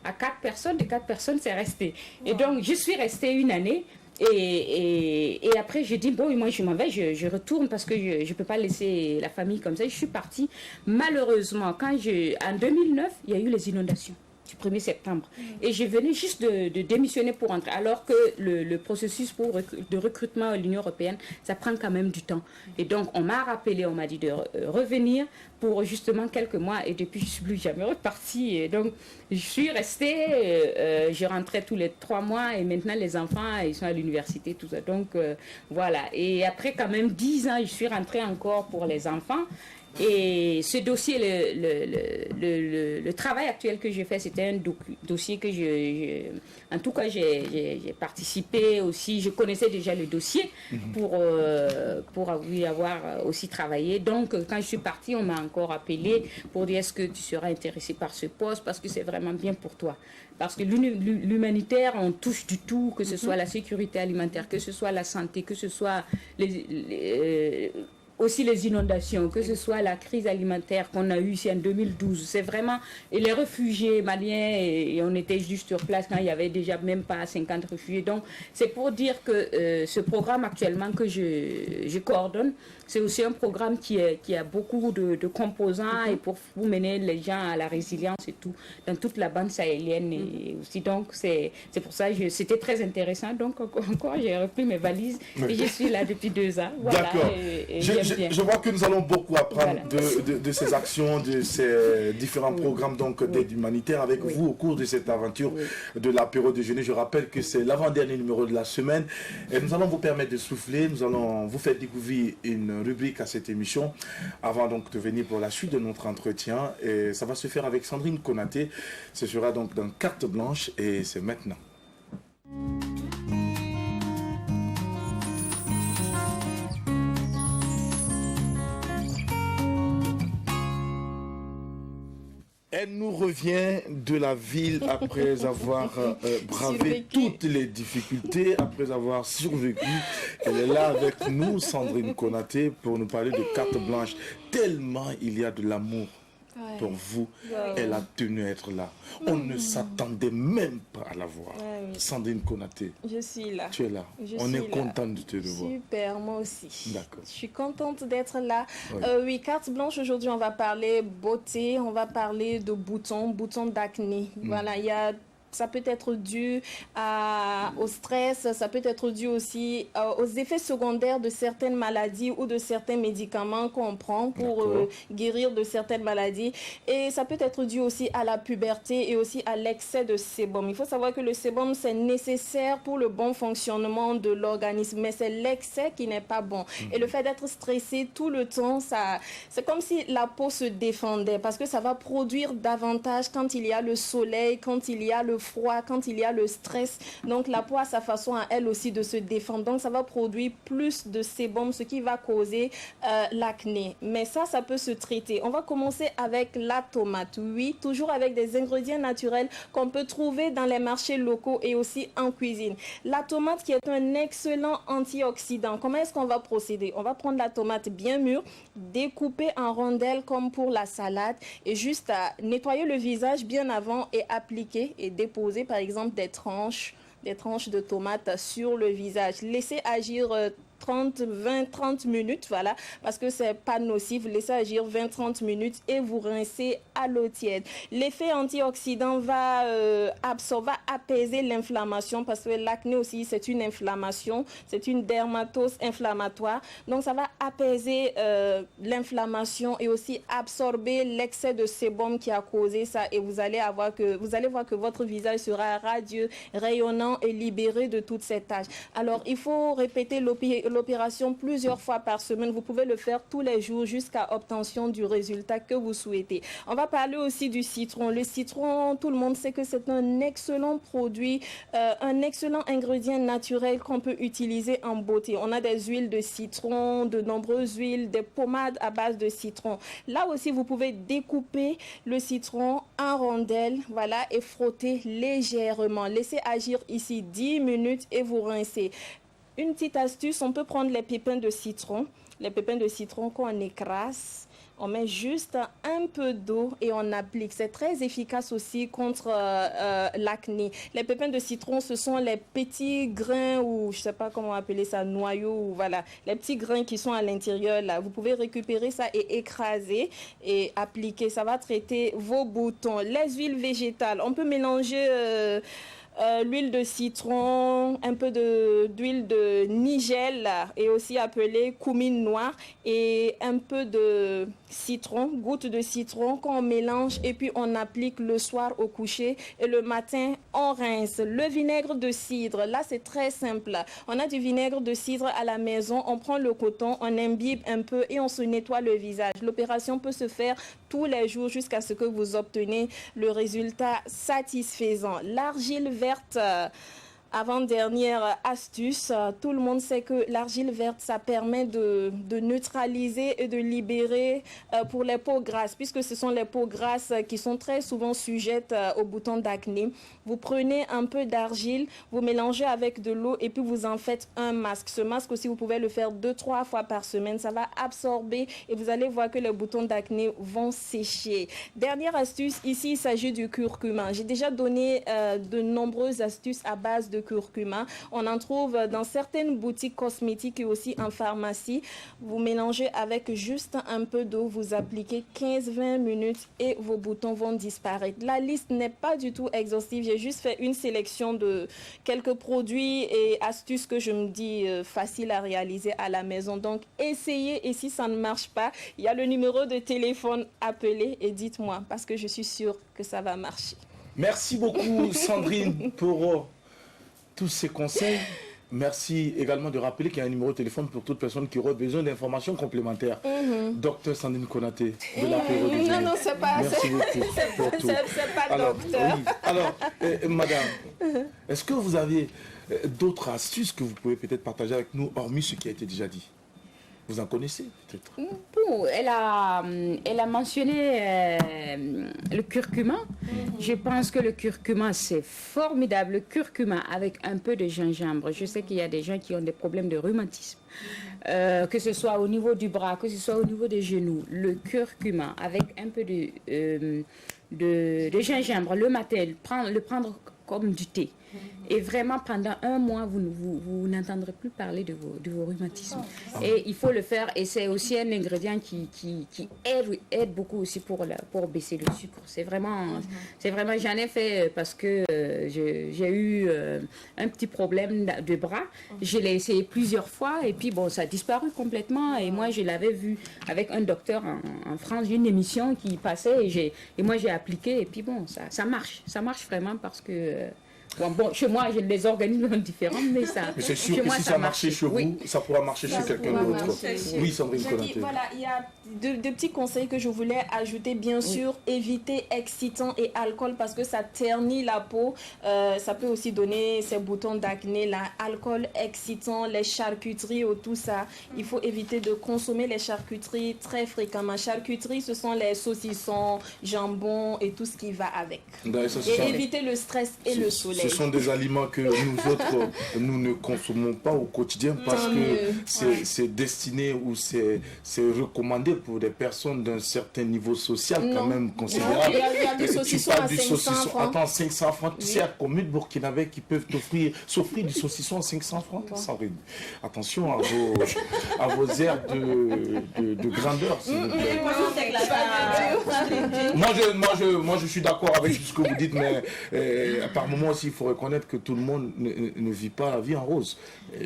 E: à 4 personnes, de 4 personnes, c'est resté. Et donc, je suis restée une année. Et après, j'ai dit, bon, moi, je m'en vais, je retourne parce que je ne peux pas laisser la famille comme ça. Je suis partie. Malheureusement, en 2009, il y a eu les inondations du 1er septembre. Et je venais juste de démissionner pour entrer, alors que le processus de recrutement à l'Union européenne, ça prend quand même du temps. Et donc, on m'a rappelé, on m'a dit de revenir pour justement quelques mois, et depuis, je ne suis plus jamais repartie. Et donc, je suis restée, je rentrais tous les 3 mois, et maintenant, les enfants, ils sont à l'université, tout ça. Donc, voilà. Et après, quand même, 10 ans, je suis rentrée encore pour les enfants. Et ce dossier, le travail actuel que j'ai fait, c'était un dossier que en tout cas, j'ai participé aussi. Je connaissais déjà le dossier pour y avoir aussi travaillé. Donc, quand je suis partie, on m'a encore appelé pour dire est-ce que tu seras intéressé par ce poste parce que c'est vraiment bien pour toi. Parce que l'humanitaire, on touche du tout, que ce soit la sécurité alimentaire, que ce soit la santé, que ce soit aussi les inondations, que ce soit la crise alimentaire qu'on a eue ici en 2012. C'est vraiment... Et les réfugiés maliens, et on était juste sur place quand il y avait déjà même pas 50 réfugiés. Donc, c'est pour dire que ce programme actuellement que je coordonne, c'est aussi un programme qui a beaucoup de composants et pour mener les gens à la résilience et tout, dans toute la bande sahélienne. Et aussi, donc, c'est pour ça que c'était très intéressant. Donc, encore, j'ai repris mes valises et je suis là depuis 2 ans. Voilà.
A: D'accord. Je vois que nous allons beaucoup apprendre de ces actions, de ces différents programmes d'aide humanitaire avec vous au cours de cette aventure de l'apéro déjeuner. Je rappelle que c'est l'avant-dernier numéro de la semaine et nous allons vous permettre de souffler. Nous allons vous faire découvrir une rubrique à cette émission avant donc de venir pour la suite de notre entretien. Et ça va se faire avec Sandrine Konaté. Ce sera donc dans Carte Blanche et c'est maintenant. Elle nous revient de la ville après avoir bravé toutes les difficultés, après avoir survécu. Elle est là avec nous, Sandrine Konaté, pour nous parler de Carte Blanche. Tellement il y a de l'amour pour vous, elle a tenu à être là. On ne s'attendait même pas à la voir. Sandrine Konaté.
B: Je suis là.
A: Tu es là. On est content de te voir.
B: Super, moi aussi.
A: D'accord.
B: Je suis contente d'être là. Oui, Carte Blanche, aujourd'hui, on va parler beauté, on va parler de boutons d'acné. Voilà, ça peut être dû au stress, ça peut être dû aussi aux effets secondaires de certaines maladies ou de certains médicaments qu'on prend pour guérir de certaines maladies. Et ça peut être dû aussi à la puberté et aussi à l'excès de sébum. Il faut savoir que le sébum, c'est nécessaire pour le bon fonctionnement de l'organisme, mais c'est l'excès qui n'est pas bon. Et le fait d'être stressé tout le temps, c'est comme si la peau se défendait parce que ça va produire davantage quand il y a le soleil, quand il y a le froid, quand il y a le stress. Donc la peau a sa façon à elle aussi de se défendre. Donc ça va produire plus de sébum, ce qui va causer l'acné. Mais ça peut se traiter. On va commencer avec la tomate. Oui, toujours avec des ingrédients naturels qu'on peut trouver dans les marchés locaux et aussi en cuisine. La tomate qui est un excellent antioxydant. Comment est-ce qu'on va procéder? On va prendre la tomate bien mûre, découper en rondelles comme pour la salade et juste à nettoyer le visage bien avant et appliquer et déposer par exemple des tranches de tomates sur le visage. Laissez agir 20-30 minutes, voilà, parce que c'est pas nocif. Laissez agir 20-30 minutes et vous rincez à l'eau tiède. L'effet antioxydant va apaiser l'inflammation, parce que l'acné aussi, c'est une inflammation, c'est une dermatose inflammatoire. Donc, ça va apaiser l'inflammation et aussi absorber l'excès de sébum qui a causé ça. Et vous allez voir que votre visage sera radieux, rayonnant et libéré de toute cette tâche. Alors, il faut répéter l'opération plusieurs fois par semaine. Vous pouvez le faire tous les jours jusqu'à obtention du résultat que vous souhaitez. On va parler aussi du citron. Le citron, tout le monde sait que c'est un excellent produit, un excellent ingrédient naturel qu'on peut utiliser en beauté. On a des huiles de citron, de nombreuses huiles, des pommades à base de citron. Là aussi, vous pouvez découper le citron en rondelles, voilà, et frotter légèrement. Laissez agir ici 10 minutes et vous rincez. Une petite astuce, on peut prendre les pépins de citron qu'on écrase. On met juste un peu d'eau et on applique. C'est très efficace aussi contre l'acné. Les pépins de citron, ce sont les petits grains ou je ne sais pas comment appeler ça, noyaux, ou voilà, les petits grains qui sont à l'intérieur là. Vous pouvez récupérer ça et écraser et appliquer. Ça va traiter vos boutons. Les huiles végétales, on peut mélanger l'huile de citron, un peu d'huile de nigel et aussi appelée coumine noire et un peu de citron, gouttes de citron qu'on mélange et puis on applique le soir au coucher et le matin on rince. Le vinaigre de cidre, là c'est très simple. On a du vinaigre de cidre à la maison, on prend le coton, on imbibe un peu et on se nettoie le visage. L'opération peut se faire tous les jours jusqu'à ce que vous obtenez le résultat satisfaisant. L'argile verte, avant-dernière astuce, tout le monde sait que l'argile verte, ça permet de neutraliser et de libérer pour les peaux grasses, puisque ce sont les peaux grasses qui sont très souvent sujettes aux boutons d'acné. Vous prenez un peu d'argile, vous mélangez avec de l'eau et puis vous en faites un masque. Ce masque aussi, vous pouvez le faire 2-3 fois par semaine. Ça va absorber et vous allez voir que les boutons d'acné vont sécher. Dernière astuce, ici, il s'agit du curcuma. J'ai déjà donné de nombreuses astuces à base de curcuma. On en trouve dans certaines boutiques cosmétiques et aussi en pharmacie. Vous mélangez avec juste un peu d'eau, vous appliquez 15-20 minutes et vos boutons vont disparaître. La liste n'est pas du tout exhaustive. J'ai juste fait une sélection de quelques produits et astuces que je me dis faciles à réaliser à la maison. Donc, essayez et si ça ne marche pas, il y a le numéro de téléphone, appelez et dites-moi parce que je suis sûre que ça va marcher.
A: Merci beaucoup Sandrine pour tous ces conseils. Merci également de rappeler qu'il y a un numéro de téléphone pour toute personne qui aurait besoin d'informations complémentaires. Docteur Sandrine Konaté de la période.
B: Non, c'est pas.
A: Merci beaucoup pour tout.
B: C'est pas docteur.
A: Oui. Alors, madame, est-ce que vous avez d'autres astuces que vous pouvez peut-être partager avec nous, hormis ce qui a été déjà dit? Vous en connaissez peut-être?
E: Bon, elle a mentionné le curcuma. Je pense que le curcuma, c'est formidable. Le curcuma avec un peu de gingembre. Je sais qu'il y a des gens qui ont des problèmes de rhumatisme. Que ce soit au niveau du bras, que ce soit au niveau des genoux. Le curcuma avec un peu de gingembre le matin, le prendre comme du thé. Et vraiment, pendant un mois, vous n'entendrez plus parler de vos rhumatismes. Et il faut le faire. Et c'est aussi un ingrédient qui aide beaucoup aussi pour baisser le sucre. C'est vraiment, j'en ai fait parce que j'ai eu un petit problème de bras. Je l'ai essayé plusieurs fois et puis bon, ça a disparu complètement. Et moi, je l'avais vu avec un docteur en France, une émission qui passait et moi, j'ai appliqué. Et puis bon, ça marche. Ça marche vraiment parce que... Bon, chez moi, j'ai des organismes différents, mais ça.
A: Mais c'est sûr que si ça marchait chez vous, ça pourra marcher chez quelqu'un d'autre. Oui, Sandrine Konaté.
B: Voilà, il y a deux petits conseils que je voulais ajouter. Bien sûr, éviter excitant et alcool parce que ça ternit la peau. Ça peut aussi donner ces boutons d'acné, là. Alcool, excitant, les charcuteries ou tout ça. Il faut éviter de consommer les charcuteries très fréquemment. Charcuterie, ce sont les saucissons, jambon et tout ce qui va avec. Et éviter le stress et le soleil.
A: ce sont des aliments que nous autres, nous ne consommons pas au quotidien parce que c'est destiné ou c'est recommandé pour des personnes d'un certain niveau social quand même considérable.
F: Il y a des saucissons à 500 francs.
A: Attends, 500 francs. Tu sais, il y a combien de Burkinabés qui peuvent s'offrir du saucisson à 500 francs? Attention à vos aires de grandeur, s'il vous plaît. Moi, je suis d'accord avec ce que vous dites, mais par moment aussi, il faut reconnaître que tout le monde ne vit pas la vie en rose.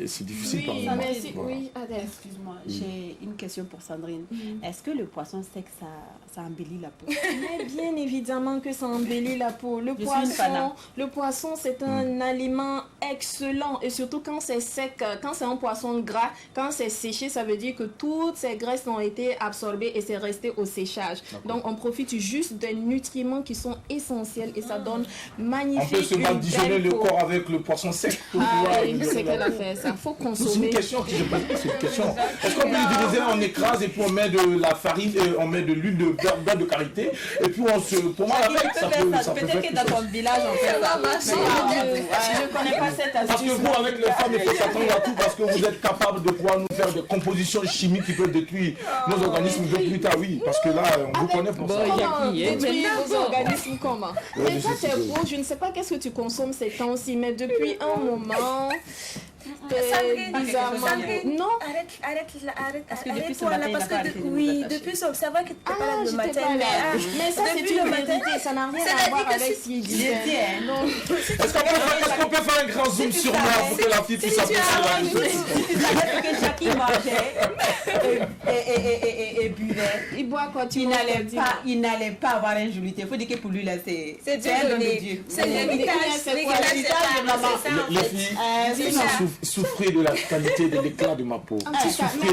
A: C'est difficile par moment.
F: Oui, Adèle.
C: Excuse-moi, j'ai une question pour Sandrine. Est-ce que le poisson sec, ça embellit la peau?
F: Mais bien évidemment que ça embellit la peau. Le poisson, c'est un aliment excellent. Et surtout quand c'est sec, quand c'est un poisson gras, quand c'est séché, ça veut dire que toutes ces graisses ont été absorbées et c'est resté au séchage. Donc on profite juste des nutriments qui sont essentiels et ça donne magnifique.
A: On peut se badigeonner le corps avec le poisson sec.
F: C'est qu'elle a fait ça. Faut consommer.
A: C'est une question qui je pose. C'est une question. Est-ce qu'on peut l'utiliser, on écrase et puis on met de la farine, on met de l'huile de beurre de karité et puis on se pomade avec.
C: Peut-être que dans ton village on fait ça. Je ne connais pas cette astuce.
A: Parce que vous, avec les femmes, il faut s'attendre à tout parce que vous êtes capable de pouvoir nous faire des compositions chimiques qui peuvent détruire nos organismes de plus tard. Oui, parce que là, on vous connaît pour ça.
F: Comment détruire vos organismes comment? Mais ça c'est beau, je ne sais pas qu'est-ce que tu consommes ces temps-ci, mais depuis un moment... bizarrement. Non.
B: Arrête toi là parce que depuis ça, ça va que tu n'es pas là le matin.
F: Mais ça c'est une vérité, ça n'a rien à voir avec ce qu'il disait.
A: Est-ce qu'on peut faire un grand zoom sur moi pour que la fille puisse apprécier la
C: Que Jackie mangeait et buvait.
F: Il boit quoi?
C: Il n'allait pas avoir un joli. Il faut dire que pour lui là c'est
B: un don de Dieu. C'est l'héritage de maman.
A: Les filles, souffrez de la qualité de l'éclat de ma peau. Souffrez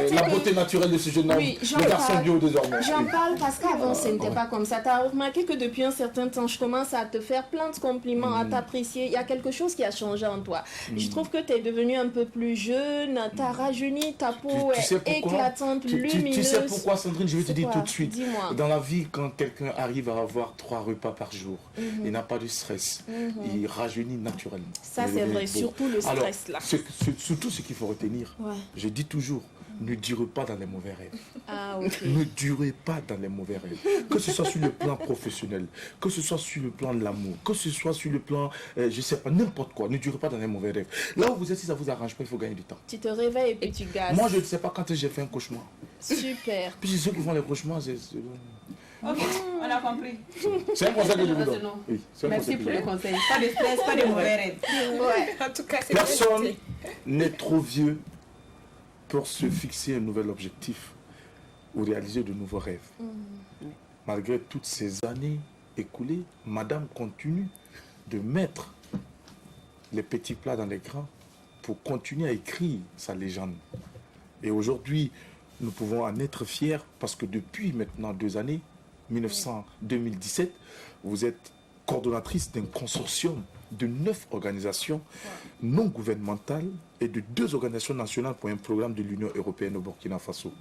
A: de la beauté naturelle de ce jeune homme. Le garçon bio désormais.
F: J'en parle parce qu'avant ce n'était pas comme ça. Tu as remarqué que depuis un certain temps, je commence à te faire plein de compliments, à t'apprécier. Il y a quelque chose qui a changé en toi. Je trouve que tu es devenu un peu plus jeune, tu as rajeuni, ta peau est éclatante, lumineuse.
A: Tu sais pourquoi, Sandrine? Je vais te dire tout de suite.
F: Dis-moi.
A: Dans la vie, quand quelqu'un arrive à avoir 3 repas par jour, il n'a pas de stress, il rajeunit naturellement.
F: Ça c'est vrai, surtout le stress là.
A: Surtout ce qu'il faut retenir. Je dis toujours, ne durez pas dans les mauvais rêves.
F: Ah, ok.
A: Ne durez pas dans les mauvais rêves. Que ce soit sur le plan professionnel, que ce soit sur le plan de l'amour, que ce soit sur le plan, je sais pas, n'importe quoi. Ne durez pas dans les mauvais rêves. Là où vous êtes, si ça vous arrange pas, il faut gagner du temps.
F: Tu te réveilles et puis tu gazes.
A: Moi, je ne sais pas quand j'ai fait un cauchemar.
F: Super.
A: Puis ceux qui font les cauchemars,
C: Ok, on a compris.
A: c'est un conseil que je vous donne. Oui,
C: merci pour le conseil. Pas de stress, pas de mauvais rêves.
B: En tout cas, c'est
A: personne n'est trop vieux pour se fixer un nouvel objectif ou réaliser de nouveaux rêves. Malgré toutes ces années écoulées, madame continue de mettre les petits plats dans les grands pour continuer à écrire sa légende. Et aujourd'hui, nous pouvons en être fiers parce que depuis maintenant 2 années, 2017, vous êtes coordonnatrice d'un consortium de 9 organisations non gouvernementales et de 2 organisations nationales pour un programme de l'Union européenne au Burkina Faso.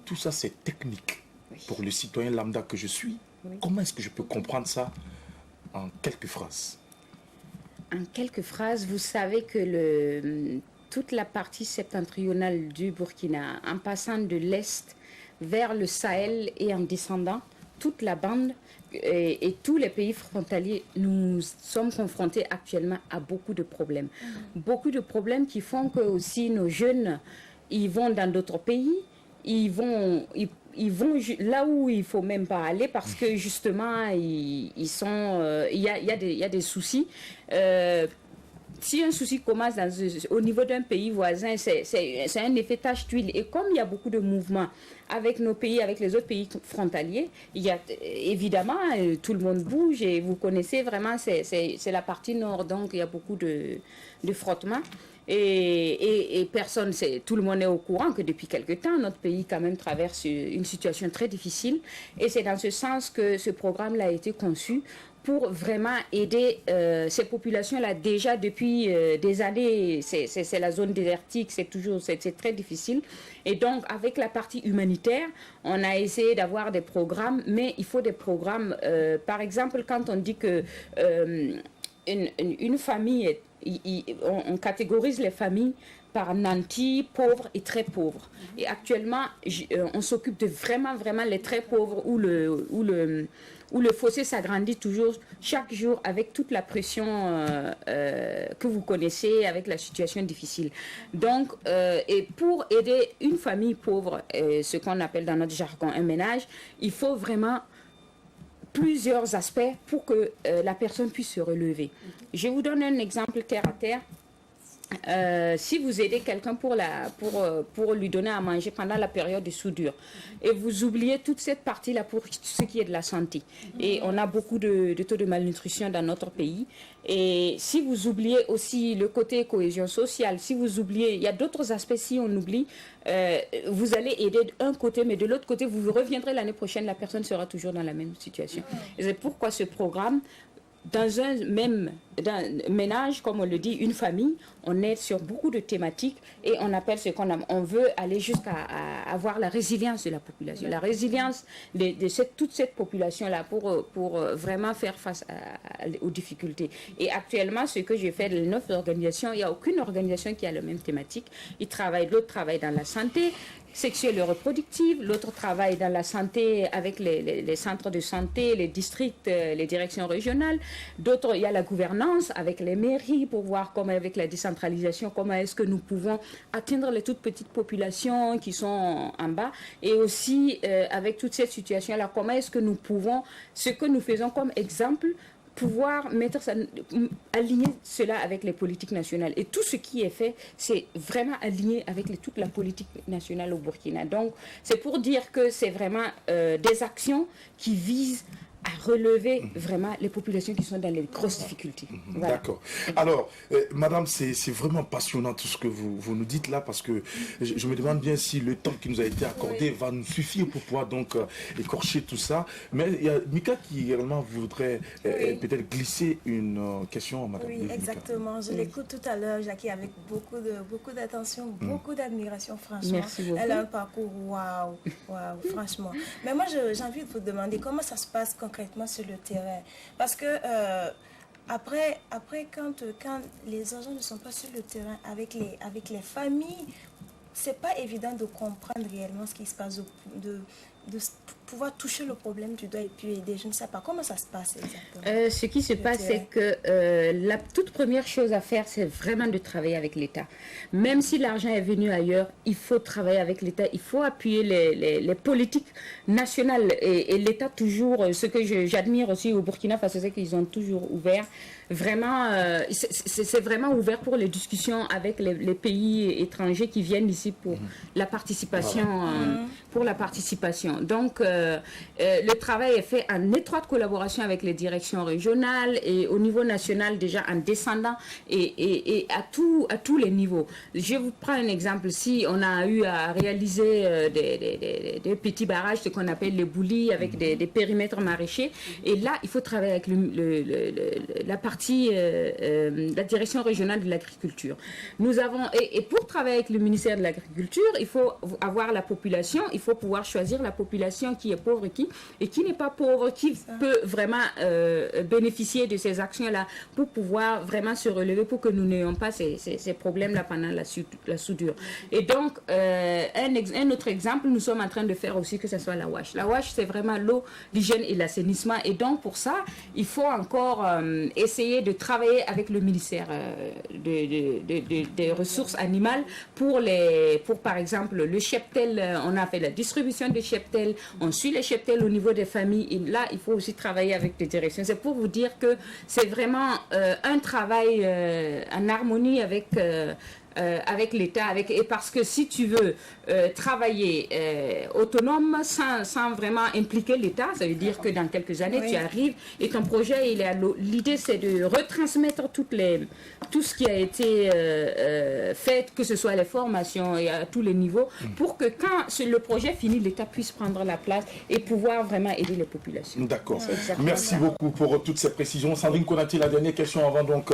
A: Tout ça, c'est technique. Pour le citoyen lambda que je suis, comment est-ce que je peux comprendre ça en quelques phrases?
E: En quelques phrases, vous savez que toute la partie septentrionale du Burkina, en passant de l'Est vers le Sahel et en descendant, toute la bande et tous les pays frontaliers, nous sommes confrontés actuellement à beaucoup de problèmes. Beaucoup de problèmes qui font que aussi nos jeunes, ils vont dans d'autres pays, ils vont là où il ne faut même pas aller parce que justement, il y a des soucis. Si un souci commence au niveau d'un pays voisin, c'est un effet tache d'huile. Et comme il y a beaucoup de mouvements avec nos pays, avec les autres pays frontaliers, il y a évidemment, tout le monde bouge et vous connaissez vraiment, c'est la partie nord, donc il y a beaucoup de frottements. Et personne, tout le monde est au courant que depuis quelque temps, notre pays quand même traverse une situation très difficile. Et c'est dans ce sens que ce programme-là a été conçu pour vraiment aider ces populations-là déjà depuis des années. C'est la zone désertique, c'est très difficile. Et donc, avec la partie humanitaire, on a essayé d'avoir des programmes, mais il faut des programmes. Par exemple, quand on dit que une famille, on catégorise les familles par nantis, pauvres et très pauvres. Et actuellement, on s'occupe de vraiment les très pauvres où le fossé s'agrandit toujours chaque jour avec toute la pression que vous connaissez, avec la situation difficile. Donc, et pour aider une famille pauvre, ce qu'on appelle dans notre jargon un ménage, il faut vraiment plusieurs aspects pour que la personne puisse se relever. Je vous donne un exemple terre à terre. Si vous aidez quelqu'un pour lui donner à manger pendant la période de soudure et vous oubliez toute cette partie-là pour ce qui est de la santé, et on a beaucoup de taux de malnutrition dans notre pays, et si vous oubliez aussi le côté cohésion sociale, si vous oubliez, il y a d'autres aspects, si on oublie, vous allez aider d'un côté, mais de l'autre côté, vous reviendrez l'année prochaine, la personne sera toujours dans la même situation. Et c'est pourquoi ce programme, dans un même ménage, comme on le dit, une famille, on est sur beaucoup de thématiques et on appelle ce qu'on a. On veut aller jusqu'à avoir la résilience de la population, la résilience de toute cette population-là pour vraiment faire face aux difficultés. Et actuellement, ce que j'ai fait de 9 organisations, il n'y a aucune organisation qui a la même thématique. L'autre travaille dans la santé sexuelle et reproductive, l'autre travaille dans la santé avec les centres de santé, les districts, les directions régionales, d'autres, il y a la gouvernance avec les mairies pour voir comment, avec la décentralisation, comment est-ce que nous pouvons atteindre les toutes petites populations qui sont en bas, et aussi avec toute cette situation-là, comment est-ce que nous pouvons, ce que nous faisons comme exemple, pouvoir aligner cela avec les politiques nationales. Et tout ce qui est fait, c'est vraiment aligné avec toute la politique nationale au Burkina. Donc, c'est pour dire que c'est vraiment des actions qui visent à relever vraiment les populations qui sont dans les grosses difficultés. Voilà.
A: D'accord. Alors, madame, c'est vraiment passionnant tout ce que vous nous dites là, parce que je me demande bien si le temps qui nous a été accordé va nous suffire pour pouvoir donc écorcher tout ça. Mais il y a Mika qui également voudrait peut-être glisser une question à madame.
B: Oui, exactement. Je l'écoute tout à l'heure, Jackie, avec beaucoup d'attention, beaucoup d'admiration, franchement.
E: Merci beaucoup.
B: Elle a un parcours, waouh, franchement. Mais moi, j'ai envie de vous demander comment ça se passe concrètement sur le terrain. Parce que après quand les agents ne sont pas sur le terrain avec les familles, c'est pas évident de comprendre réellement ce qui se passe, de pouvoir toucher le problème du doigt et puis aider. Je ne sais pas comment ça se passe exactement.
E: Ce qui se passe, c'est que la toute première chose à faire, c'est vraiment de travailler avec l'État. Même si l'argent est venu ailleurs, il faut travailler avec l'État, il faut appuyer les politiques nationales et l'État toujours. Ce que j'admire aussi au Burkina Faso, c'est qu'ils ont toujours ouvert. Vraiment, c'est vraiment ouvert pour les discussions avec les pays étrangers qui viennent ici pour la participation. Pour la participation. Donc, le travail est fait en étroite collaboration avec les directions régionales et au niveau national déjà en descendant et à tous les niveaux. Je vous prends un exemple. Si on a eu à réaliser des petits barrages, ce qu'on appelle les boulis avec des périmètres maraîchers, et là, il faut travailler avec la direction régionale de l'agriculture. Nous avons, et pour travailler avec le ministère de l'Agriculture, il faut avoir la population, il faut pouvoir choisir la population qui est pauvre et qui n'est pas pauvre, qui peut vraiment bénéficier de ces actions-là pour pouvoir vraiment se relever, pour que nous n'ayons pas ces problèmes-là pendant la soudure. Et donc, un autre exemple, nous sommes en train de faire aussi que ce soit la WASH. La WASH, c'est vraiment l'eau, l'hygiène et l'assainissement. Et donc, pour ça, il faut encore essayer de travailler avec le ministère des ressources animales pour par exemple, le cheptel. On a fait la distribution de cheptel, on suit les cheptels au niveau des familles. Et là, il faut aussi travailler avec les directions. C'est pour vous dire que c'est vraiment un travail en harmonie avec l'État, et parce que si tu veux travailler autonome sans vraiment impliquer l'État, ça veut dire que dans quelques années, tu arrives et ton projet, l'idée c'est de retransmettre tout ce qui a été fait, que ce soit les formations et à tous les niveaux, pour que quand le projet finit, l'État puisse prendre la place et pouvoir vraiment aider les populations.
A: D'accord. Merci beaucoup pour toutes ces précisions. Sandrine Konaté, la dernière question avant donc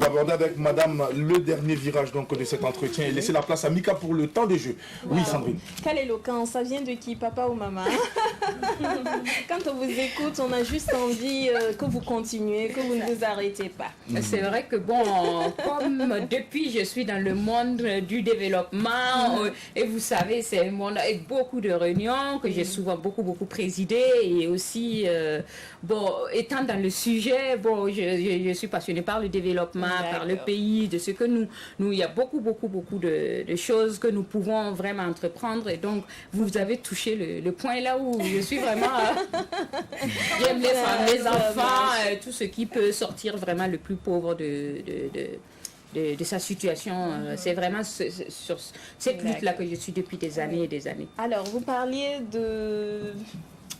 A: d'aborder avec madame le dernier virage donc de cet entretien et laisser la place à Mika pour le temps de jeu. Oui, Sandrine.
F: Quelle éloquence, ça vient de qui, papa ou maman? Quand on vous écoute, on a juste envie que vous continuez, que vous ne vous arrêtez pas.
E: C'est vrai que bon, comme depuis je suis dans le monde du développement, et vous savez, c'est un monde avec beaucoup de réunions que j'ai souvent beaucoup présidé, et aussi, bon, étant dans le sujet, bon, je suis passionnée par le développement, par le pays, de ce que nous, il y a beaucoup de choses que nous pouvons vraiment entreprendre, et donc vous avez touché le point là où je suis vraiment, j'aime les enfants, tout ce qui peut sortir vraiment le plus pauvre de sa situation. C'est vraiment sur cette lutte-là que je suis depuis des années et des années.
F: Alors, vous parliez de...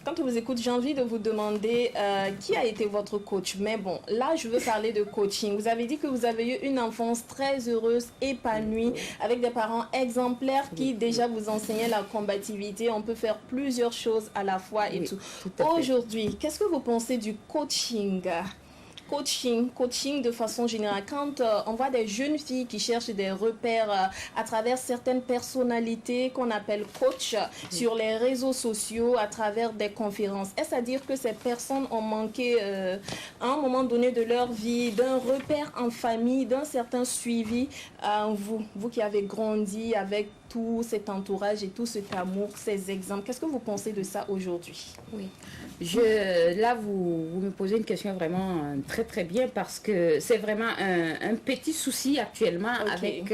F: Quand on vous écoute, j'ai envie de vous demander qui a été votre coach. Mais bon, là, je veux parler de coaching. Vous avez dit que vous avez eu une enfance très heureuse, épanouie, avec des parents exemplaires qui déjà vous enseignaient la combativité. On peut faire plusieurs choses à la fois et tout. Aujourd'hui, qu'est-ce que vous pensez du coaching ? Coaching de façon générale. Quand on voit des jeunes filles qui cherchent des repères à travers certaines personnalités qu'on appelle coach sur les réseaux sociaux, à travers des conférences, est-ce à dire que ces personnes ont manqué à un moment donné de leur vie d'un repère en famille, d'un certain suivi? Vous qui avez grandi avec tout cet entourage et tout cet amour, ces exemples, qu'est-ce que vous pensez de ça aujourd'hui?
E: Oui. Là, vous me posez une question vraiment très bien, parce que c'est vraiment un petit souci actuellement avec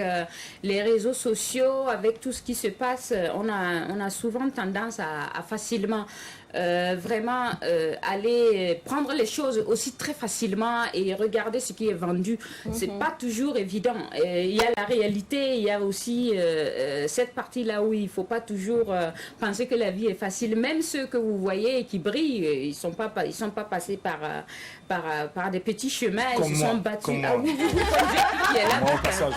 E: les réseaux sociaux, avec tout ce qui se passe. On a souvent tendance à facilement vraiment aller prendre les choses aussi très facilement et regarder ce qui est vendu. C'est pas toujours évident. Il y a la réalité, il y a aussi cette partie-là où il faut pas toujours penser que la vie est facile. Même ceux que vous voyez qui brillent, ils sont pas passés par des petits chemins,
A: comme
E: ils se
A: moi,
E: sont battus.
A: comme moi.
E: Ah oui, qui est là.
A: Moi, au passage,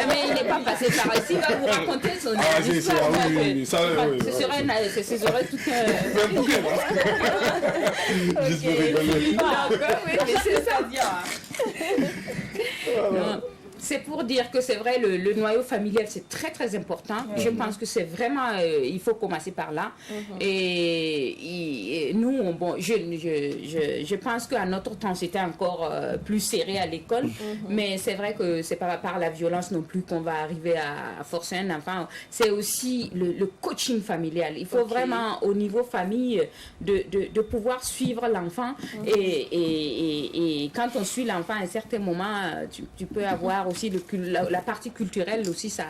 E: Mais il n'est pas passé par ici, il va vous raconter son histoire. Ce serait tout
A: juste pour rigoler.
E: mais c'est ça. Non. C'est pour dire que c'est vrai, le noyau familial, c'est très important. Je pense que c'est vraiment, il faut commencer par là. Et nous, je pense qu'à notre temps, c'était encore plus serré à l'école. Mais c'est vrai que c'est pas par la violence non plus qu'on va arriver à forcer un enfant. C'est aussi le coaching familial. Il faut vraiment, au niveau famille, de pouvoir suivre l'enfant. Et quand on suit l'enfant, à un certain moment, tu peux avoir aussi la partie culturelle aussi, ça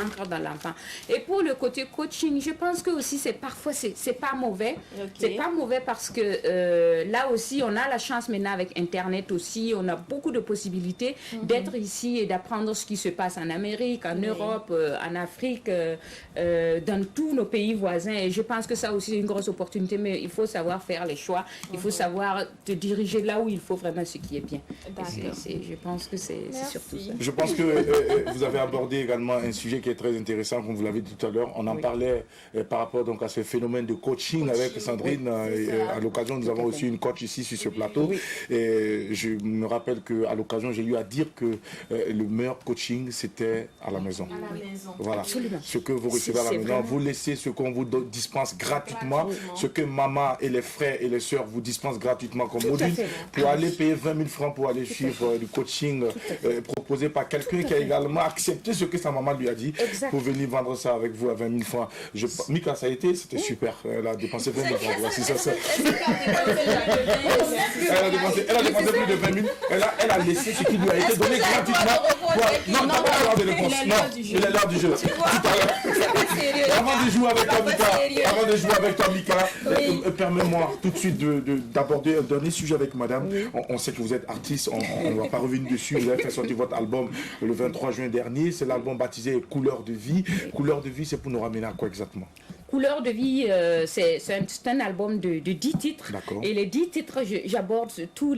E: entre dans l'enfant. Et pour le côté coaching, je pense que aussi parfois c'est pas mauvais. C'est pas mauvais parce que là aussi on a la chance maintenant avec Internet aussi, on a beaucoup de possibilités d'être ici et d'apprendre ce qui se passe en Amérique, en Europe, en Afrique, dans tous nos pays voisins. Et je pense que ça aussi c'est une grosse opportunité, mais il faut savoir faire les choix, il faut savoir te diriger là où il faut vraiment ce qui est bien. Je pense que c'est surtout ça.
A: Je pense que vous avez abordé également un sujet qui est très intéressant, comme vous l'avez dit tout à l'heure. On en parlait par rapport donc à ce phénomène de coaching avec Sandrine. À l'occasion, nous avons aussi une coach ici sur ce plateau. Et je me rappelle qu'à l'occasion, j'ai eu à dire que le meilleur coaching, c'était à la maison.
F: À la maison.
A: Voilà.
E: Absolument.
A: Ce que vous recevez à la maison, vous laissez ce qu'on vous dispense gratuitement, ce que maman et les frères et les sœurs vous dispensent gratuitement comme module, pour aller payer 20 000 francs pour aller suivre du coaching proposé par quelqu'un qui a également accepté ce que sa maman lui a dit pour venir vendre ça avec vous à 20 000 francs. Mika, ça a été, c'était super. Elle a dépensé 20 000 francs. Voici ça. Elle a dépensé plus de 20 000. Elle a laissé ce qui lui a été donné gratuitement. Non, pas l'heure de réponse. Non, il est l'heure du jeu. Tout à l'heure. Avant de jouer avec toi, Mika, permets-moi tout de suite d'aborder un dernier sujet avec madame. On sait que vous êtes artiste, on ne va pas revenir dessus. Vous avez fait sortir votre album le 23 juin dernier. C'est l'album baptisé Couleur de vie. Couleur de vie, c'est pour nous ramener à quoi exactement?
E: Couleur de vie, c'est un album de 10 titres. Et les 10 titres, j'aborde toutes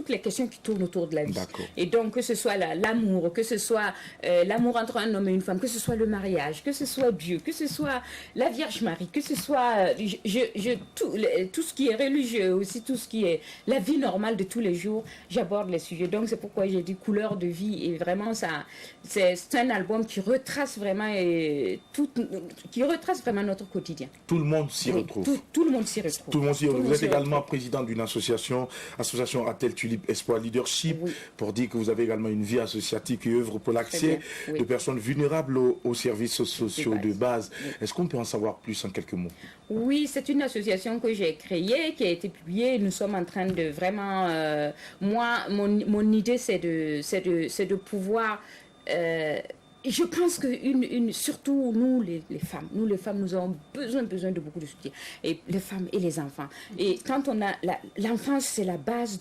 E: les questions qui tournent autour de la vie. Et donc, que ce soit l'amour, que ce soit l'amour entre un homme et une femme, que ce soit le mariage, que ce soit Dieu, que ce soit la Vierge Marie, que ce soit tout ce qui est religieux, aussi tout ce qui est la vie normale de tous les jours, j'aborde les sujets. Donc, c'est pourquoi j'ai dit Couleur de vie. Et vraiment, c'est un album qui retrace vraiment notre quotidien.
A: Tout le monde s'y retrouve.
E: Tout le monde s'y retrouve.
A: Tout le monde s'y retrouve. Vous êtes également président d'une association Atel Tulip Espoir Leadership, pour dire que vous avez également une vie associative qui œuvre pour l'accès de personnes vulnérables aux services sociaux de base. Est-ce qu'on peut en savoir plus en quelques mots?
E: Oui, c'est une association que j'ai créée, qui a été publiée. Nous sommes en train de vraiment... mon idée, c'est de pouvoir... je pense que surtout nous les femmes, nous avons besoin de beaucoup de soutien, et les femmes et les enfants. Et quand on a l'enfance, c'est la base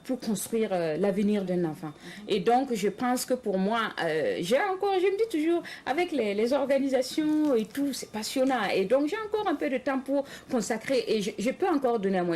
E: pour construire l'avenir d'un enfant. Et donc je pense que pour moi, je me dis toujours, avec les organisations et tout, c'est passionnant. Et donc j'ai encore un peu de temps pour consacrer, et je peux encore donner à moi.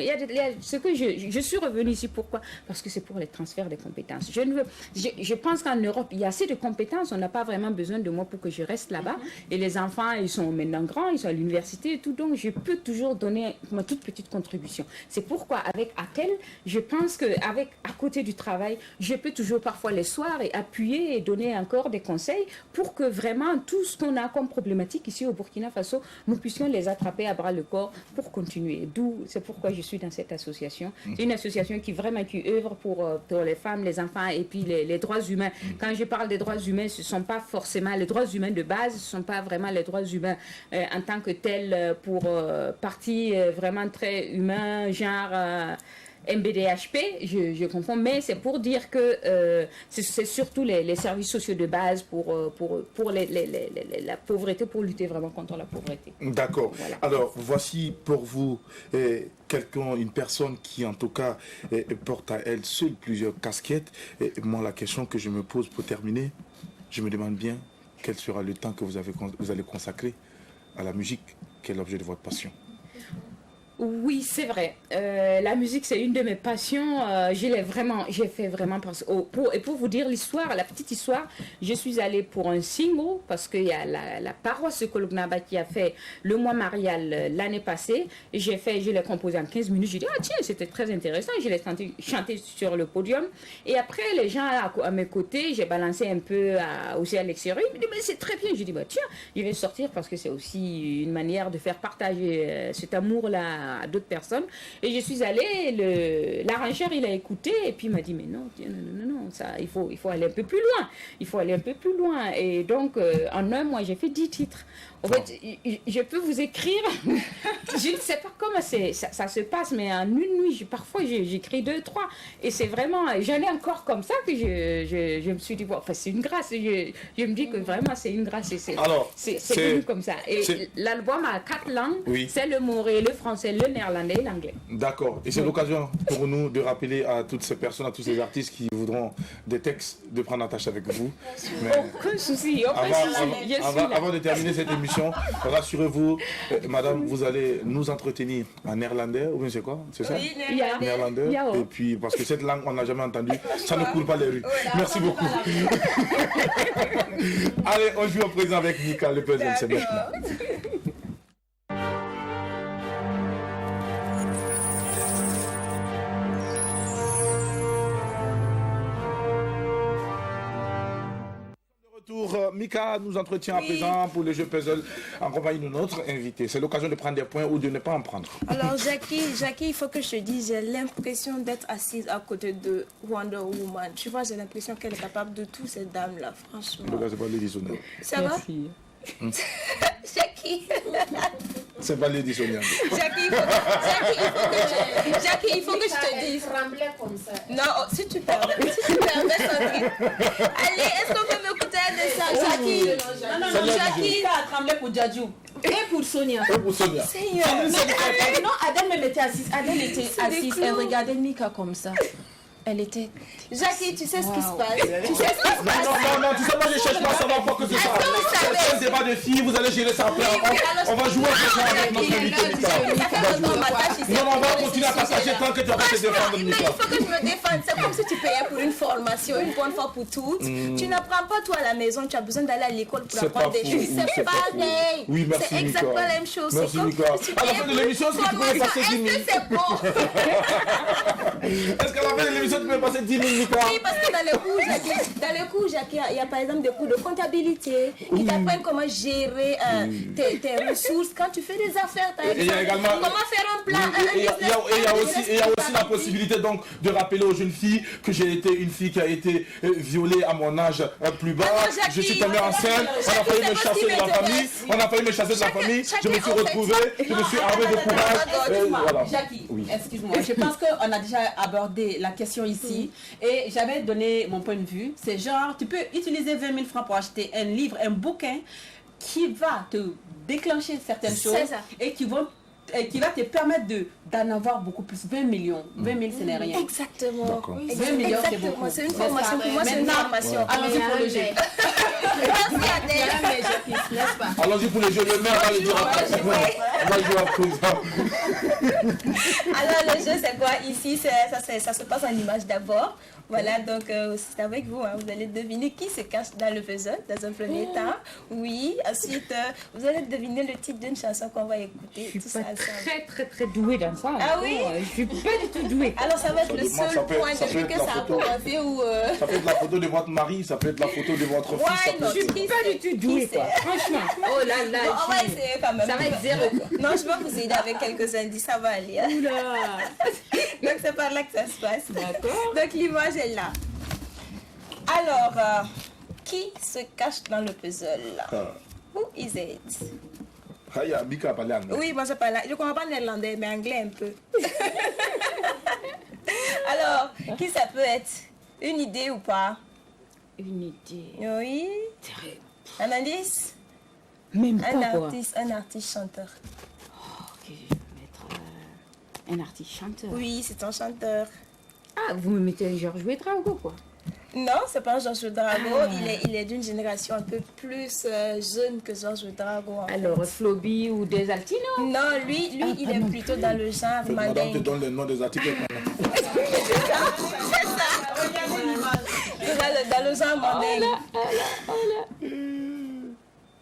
E: Ce que je suis revenue ici, pourquoi? Parce que c'est pour les transferts des compétences. Je pense qu'en Europe, il y a assez de compétences, on n'a pas vraiment besoin de moi pour que je reste là-bas. Et les enfants, ils sont maintenant grands, ils sont à l'université et tout, donc je peux toujours donner ma toute petite contribution. C'est pourquoi avec Atel, je pense qu'à côté du travail, je peux toujours parfois les soirs et appuyer et donner encore des conseils pour que vraiment tout ce qu'on a comme problématique ici au Burkina Faso, nous puissions les attraper à bras le corps pour continuer. C'est pourquoi je suis dans cette association. C'est une association qui œuvre pour les femmes, les enfants et puis les droits humains. Quand je parle des droits humains, ce ne sont pas forcément les droits humains de base, ce ne sont pas vraiment les droits humains en tant que tels pour partie vraiment très humain, genre MBDHP, je confonds, mais c'est pour dire que c'est surtout les services sociaux de base pour la pauvreté, pour lutter vraiment contre la pauvreté.
A: D'accord. Voilà. Alors, voici pour vous une personne qui, en tout cas, porte à elle seule plusieurs casquettes. Et moi, la question que je me pose pour terminer, je me demande bien quel sera le temps que vous allez consacrer à la musique, qui est l'objet de votre passion.
E: Oui, c'est vrai. La musique, c'est une de mes passions. J'ai fait vraiment pour vous dire l'histoire, la petite histoire, je suis allée pour un single parce qu'il y a la paroisse de Kolognaba qui a fait le mois marial l'année passée. Je l'ai composé en 15 minutes. J'ai dit, ah tiens, c'était très intéressant. Je l'ai chanté sur le podium. Et après, les gens à mes côtés, j'ai balancé un peu aussi à l'extérieur. Ils me disent, mais c'est très bien. J'ai dit, bah tiens, je vais sortir parce que c'est aussi une manière de faire partager cet amour-là à d'autres personnes. Et je suis allée, l'arrangeur, il a écouté et puis il m'a dit, mais non, ça, il faut aller un peu plus loin. Il faut aller un peu plus loin. Et donc, en un mois, j'ai fait 10 titres. En fait, je peux vous écrire, je ne sais pas comment ça se passe, mais en une nuit, parfois, j'écris 2, 3. Et c'est vraiment, j'en ai encore comme ça que je me suis dit, bon, enfin, c'est une grâce. Je me dis que vraiment, c'est une grâce. C'est venu comme ça. Et l'album a 4 langues. Oui. C'est le moré, le français, le néerlandais et l'anglais. D'accord. Et c'est l'occasion pour nous de rappeler à toutes ces personnes, à tous ces artistes qui voudront des textes, de prendre attache avec vous. Mais aucun souci,
A: avant de terminer cette émission, rassurez-vous, madame, vous allez nous entretenir en néerlandais, ou bien c'est quoi? C'est ça? Oui, néerlandais. Et puis, parce que cette langue, on n'a jamais entendu, ça ne coule pas les rues. Merci beaucoup. Allez, on joue au présent avec Mika, le président, c'est maintenant. Mika nous entretient à présent pour le jeu puzzle en compagnie de notre invité. C'est l'occasion de prendre des points ou de ne pas en prendre.
B: Alors Jackie, il faut que je te dise, j'ai l'impression d'être assise à côté de Wonder Woman. Tu vois, j'ai l'impression qu'elle est capable de tout, cette dame-là, franchement.
A: C'est pas Lady Sonia.
B: Ça va? Jackie.
A: C'est pas Lady Sonia.
B: Jackie, il faut que je te dise. Comme ça. Non, si tu permets, Sandrine. Allez, est-ce qu'on peut m'écouter un dessin, Jackie?
C: Non, Jackie a tremblé pour Djadjou. Et pour Sonia.
B: Seigneur.
C: Non, Adèle me mettait assise. Adèle était assise. Elle regardait Mika comme ça.
B: Elle était... Jackie, tu sais ce qui se passe? Tu sais ce qui se passe?
A: Non, tu sais, moi je cherche pas à savoir quoi que ce soit. C'est un débat de filles, vous allez gérer ça après. On va jouer ce soir avec notre invité, Mika. Non, on va continuer à partager tant que tu vas pas te défendre, Mika.
B: Il faut que je me défende. C'est comme si tu payais pour une formation, une bonne fois pour toutes. Tu n'apprends pas toi à la maison, tu as besoin d'aller à l'école pour apprendre des choses. C'est pareil.
A: Oui, merci,
B: c'est exactement
A: Mika.
B: la même chose.
A: Merci, Mika. À la fin de l'émission, est-ce que tu peux passer 10 minutes?
B: Est-ce que c'est bon?
A: Est-ce qu'à la fin de l'émission, tu peux passer 10 minutes, Mika?
B: Oui, parce que dans les cours, Jackie, il y a par exemple des cours de comptabilité qui t'apprennent comment gérer tes ressources. Quand tu fais des affaires, par exemple, comment faire un plan.
A: Et il y a aussi la possibilité donc de rappeler aux jeunes filles que j'ai été une fille qui a été violée à mon âge plus bas. Je suis tombée enceinte, on a failli me chasser de la famille. Je me suis retrouvé, je me suis armé de courage. Voilà.
C: Jackie, excuse-moi, je pense qu'on a déjà abordé la question ici et j'avais donné mon point de vue. C'est genre, tu peux utiliser 20 000 francs pour acheter un livre, un bouquin qui va te déclencher certaines choses et qui va te permettre d'en avoir beaucoup plus. 20 millions. 20 000, ce n'est rien.
B: Exactement.
C: 20 millions, c'est beaucoup.
B: C'est une formation. Pour moi, c'est une formation.
C: Allons-y pour le jeu.
A: Allons-y pour le jeu. Le maire va le dire après. On va jouer à présent.
B: Alors, le jeu, c'est quoi ici? Ça se passe en image d'abord. Voilà, donc c'est avec vous. Vous allez deviner qui se cache dans le puzzle dans un premier temps. Oui, ensuite, vous allez deviner le titre d'une chanson qu'on va écouter.
E: Je suis pas très douée dans ça.
B: Ah oui?
E: Je suis pas du tout douée.
B: Alors, ça va être le seul point depuis que ça a commencé où...
A: Ça peut être la photo de votre mari, ça peut être la photo de votre fils.
B: Ouais,
E: Je suis pas du tout douée, quoi. Franchement. Oh là là.
B: Bon, on va essayer quand même.
E: Ça va être zéro.
B: Non, je vais vous aider avec quelques indices, ça va aller.
E: Oula.
B: Donc, c'est par là que ça se passe.
E: D'accord.
B: Donc, l'image est là. Alors, qui se cache dans le puzzle? Who is it?
A: Mika a parlé anglais.
B: Oui, moi je parle. Je ne comprends pas néerlandais, mais anglais un peu. Alors, qui ça peut être? Une idée ou pas?
E: Une idée.
B: Oui.
E: Terrible.
B: Un indice?
E: Même pas, quoi.
B: Un artiste chanteur.
E: Ok, je vais mettre un artiste chanteur.
B: Oui, c'est un chanteur.
E: Ah, vous me mettez Georges Ouedraogo, quoi.
B: Non, c'est pas Georges Ouedraogo. Il est d'une génération un peu plus jeune que Georges Ouedraogo.
E: Alors, Floby ou des Altinos?
B: Non, lui il est plutôt dans le genre
A: Madame te
B: mandingue.
A: donne le nom des articles.
B: Dans le genre mandingue.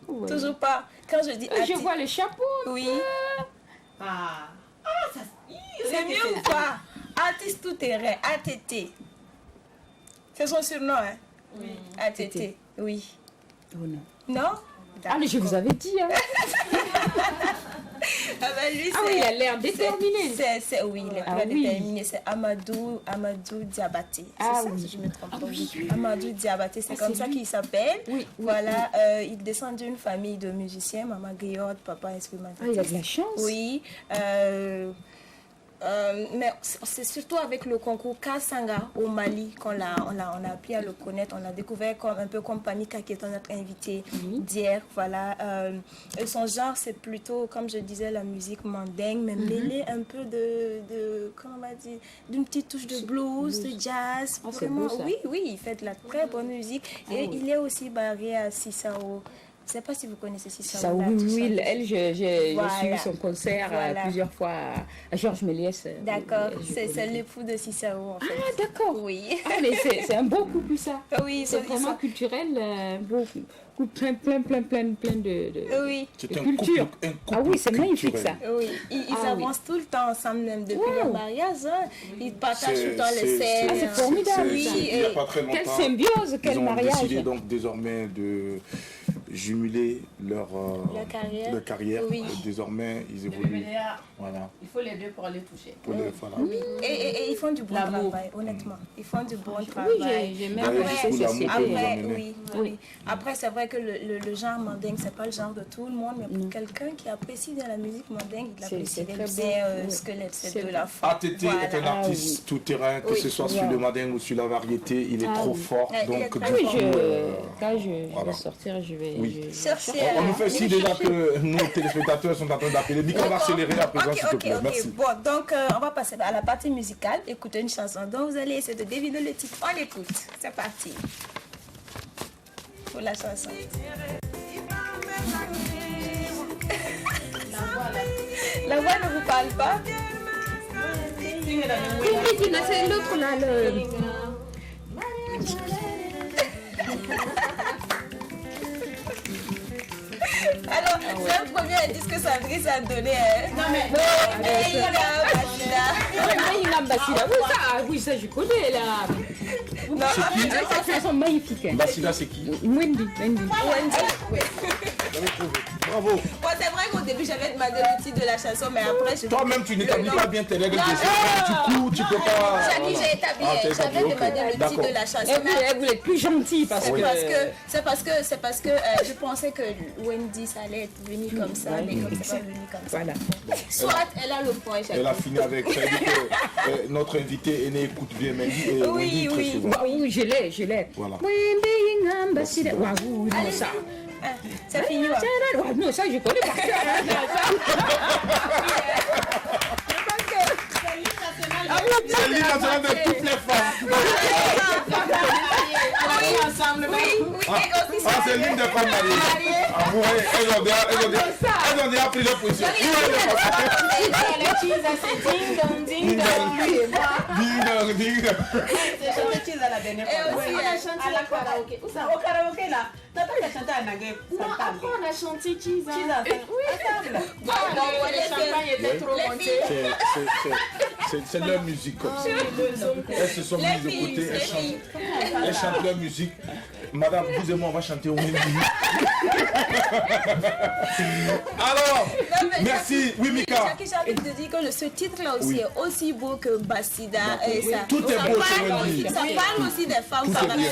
E: Ouais.
B: Toujours pas. Quand je dis
E: Je
B: artiste,
E: vois le chapeau.
B: oui. C'est mieux ou pas? Artiste tout terrain, ATT. C'est son surnom, hein? Oui. ATT, oui.
E: Oh non.
B: Non?
E: Ah, mais je vous avais dit, hein.
B: Ah ben lui,
E: Ah oui, il a l'air déterminé.
B: Oui, il est
E: Ah
B: très
E: oui.
B: déterminé. C'est Amadou Diabaté. C'est
E: Ah
B: ça,
E: oui.
B: si je me trompe pas.
E: Ah oui.
B: Amadou Diabaté, c'est comme
E: c'est
B: ça
E: lui.
B: qu'il s'appelle.
E: Oui.
B: Voilà, il descend d'une famille de musiciens. Maman Guillaume, papa instrumentiste.
E: Ah, il a de la chance.
B: Oui. Mais c'est surtout avec le concours Kasanga au Mali qu'on on a appris à le connaître. On a découvert un peu comme Panika qui est notre invité d'hier. Voilà. Et son genre, c'est plutôt, comme je disais, la musique mandingue, mais mêlée un peu comment on va dire, d'une petite touche de blues, de jazz.
E: Ah, c'est
B: Vraiment,
E: beau, ça.
B: oui, il fait de la très bonne musique. Et il est aussi barré à Sissao. Je ne sais pas si vous connaissez Sissao.
E: Ça, oui, elle, j'ai
B: Voilà.
E: suivi son concert
B: Voilà.
E: plusieurs fois à Georges Méliès.
B: D'accord,
E: Je
B: c'est
E: connais.
B: l'époux de Sissao en fait.
E: Ah, d'accord.
B: Oui.
E: Ah, mais c'est un beau couple, ça.
B: Oui,
E: C'est vraiment culturel, beau couple, plein de
B: Oui.
A: C'est un
E: culture.
A: couple
E: Ah oui, c'est magnifique, ça.
A: culturel.
B: Oui, ils
E: Ah,
B: avancent tout le temps ensemble, même depuis
E: Wow.
B: leur mariage. Hein. Ils partagent tout le temps les
A: C'est-
B: scènes.
E: Ah, c'est formidable,
B: Oui,
E: ça.
A: Il n'y a pas très longtemps.
E: Quelle symbiose, quel
A: Ils ont
E: mariage.
A: décidé donc désormais de jumeler leur carrière.
B: Oui.
A: Et désormais, ils évoluent. Voilà.
C: Il faut les deux pour les toucher.
A: Pour les, voilà.
B: Oui. Et ils font du bon
C: L'amour.
B: travail, honnêtement. Ils font du bon
E: Oui,
B: travail.
E: j'ai
A: Vous
E: même
A: avez
E: apprécié
A: jusqu'où
E: cette
A: l'amour
E: société.
A: vous
B: Après,
A: emmenez.
B: oui, oui. Après, c'est vrai que le genre mandingue, c'est pas le genre de tout le monde, mais pour quelqu'un qui apprécie de la musique mandingue, il apprécie
E: c'est très
B: bien
E: beau.
B: ce que
E: C'est
B: c'est de
E: vrai.
B: la femme.
A: ATT est un
B: Voilà.
A: artiste tout terrain, que
B: Oui.
A: ce soit sur le mandingue ou sur la variété, il est
E: Ah
A: trop
E: oui.
A: fort.
B: Il est
A: Donc,
B: très
A: du
E: Oui,
A: coup,
E: quand je
A: voilà.
E: vais sortir, je vais
A: Oui.
B: Cherchez.
A: On nous fait signe déjà que nos téléspectateurs sont en train d'appeler. Mika, on va accélérer à présent, s'il te plaît. Merci.
B: Bon, donc on va passer à la partie musicale, écouter une chanson dont vous allez essayer de deviner le titre. On l'écoute, c'est parti. Pour la chanson. La voix ne vous parle pas?
E: C'est l'autre là,
B: Alors, c'est un premier indice que Sandrine a donné. Non, mais
E: oui, ça je connais là.
B: non,
E: Cette chanson magnifique.
A: Bassida, c'est qui?
E: Wendy.
A: J'avais trouvé. Bravo.
B: Bon, c'est vrai qu'au début, j'avais demandé le titre de la chanson, mais après, je...
A: Toi-même, tu n'établis pas bien tes règles de jeu. Du coup, tu peux pas.
B: Jackie, j'ai établi,
A: Ah, t'as
B: j'avais
A: établi,
B: demandé
A: ok.
B: le titre
A: D'accord.
B: de la chanson.
E: Elle voulait être plus gentille parce que.
B: C'est parce que je pensais que Wendy, ça allait être venu comme ça, mais comme c'est pas venu comme ça.
E: Voilà.
B: Soit elle a le point, Jackie.
A: Elle a fini avec. Ça veut dire que notre invité aîné écoute bien Mendy et Wendy très souvent.
E: Oui, je l'ai.
A: Voilà.
E: Wendy Ambassador. Waouh, non, ça.
B: C'est fini.
E: Non, ça, je connais par cœur.
A: C'est l'hymne national de toutes les femmes. Ah, c'est l'hymne des femmes mariées. Ah, oui, elles ont déjà pris leur position. Ding dong, ding dong.
C: Au karaoké là. T'as pas chanté à Nagué.
F: Non, après on a chanté Chiza.
B: Bon,
F: Le champagne était trop monté.
A: C'est leur musique comme ça. Elles se sont mises de côté, elles chantent leur musique. Madame, vous et moi, on va chanter au même Alors, merci. Oui, Mika.
B: Jackie, j'ai envie de dire que ce titre-là aussi est aussi beau que Bassida. Et ça.
A: Tout est beau chez Wendy.
B: Ça parle aussi des femmes.
A: Tout est bien.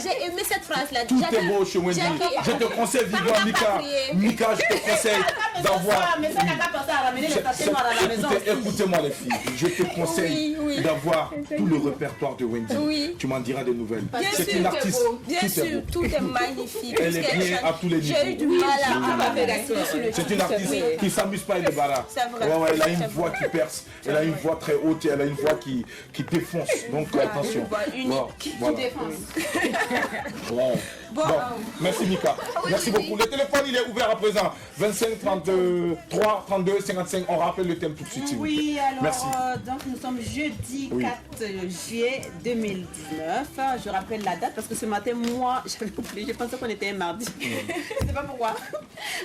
B: J'ai aimé cette phrase-là.
A: Tout est beau chez Wendy. Je te conseille vivement, Mika. Mika, je te conseille d'avoir.
C: Mais ça n'a pas pensé à ramener les tâches noires à la maison.
A: Écoutez-moi les filles, je te conseille
B: Oui.
A: d'avoir tout le répertoire de Wendy.
B: Oui.
A: Tu m'en diras des nouvelles.
B: Bien
A: C'est
B: sûr,
A: une artiste.
B: Bien
A: Tout est
B: sûr,
A: beau.
B: tout est magnifique.
A: Elle est bien à tous les niveaux.
B: J'ai eu du mal à
A: C'est une artiste qui s'amuse pas et débarrasse.
B: C'est vrai.
A: Ouais, elle a une
B: C'est
A: voix
B: vrai.
A: qui perce, elle a une voix très haute et elle a une voix qui défonce. Donc attention.
B: Une voix unique
A: Bon,
B: qui
A: voilà. Ouais. Bon, merci Mika. Merci beaucoup. Le téléphone il est ouvert à présent. 25 33 32 55. On rappelle le thème tout de suite. s'il vous plaît.
C: Oui, alors
A: Merci.
C: donc nous sommes jeudi
A: Oui.
C: 4 juillet 2019. Je rappelle la date parce que ce matin, moi, j'avais oublié, je pensais qu'on était un mardi. Je sais pas pourquoi.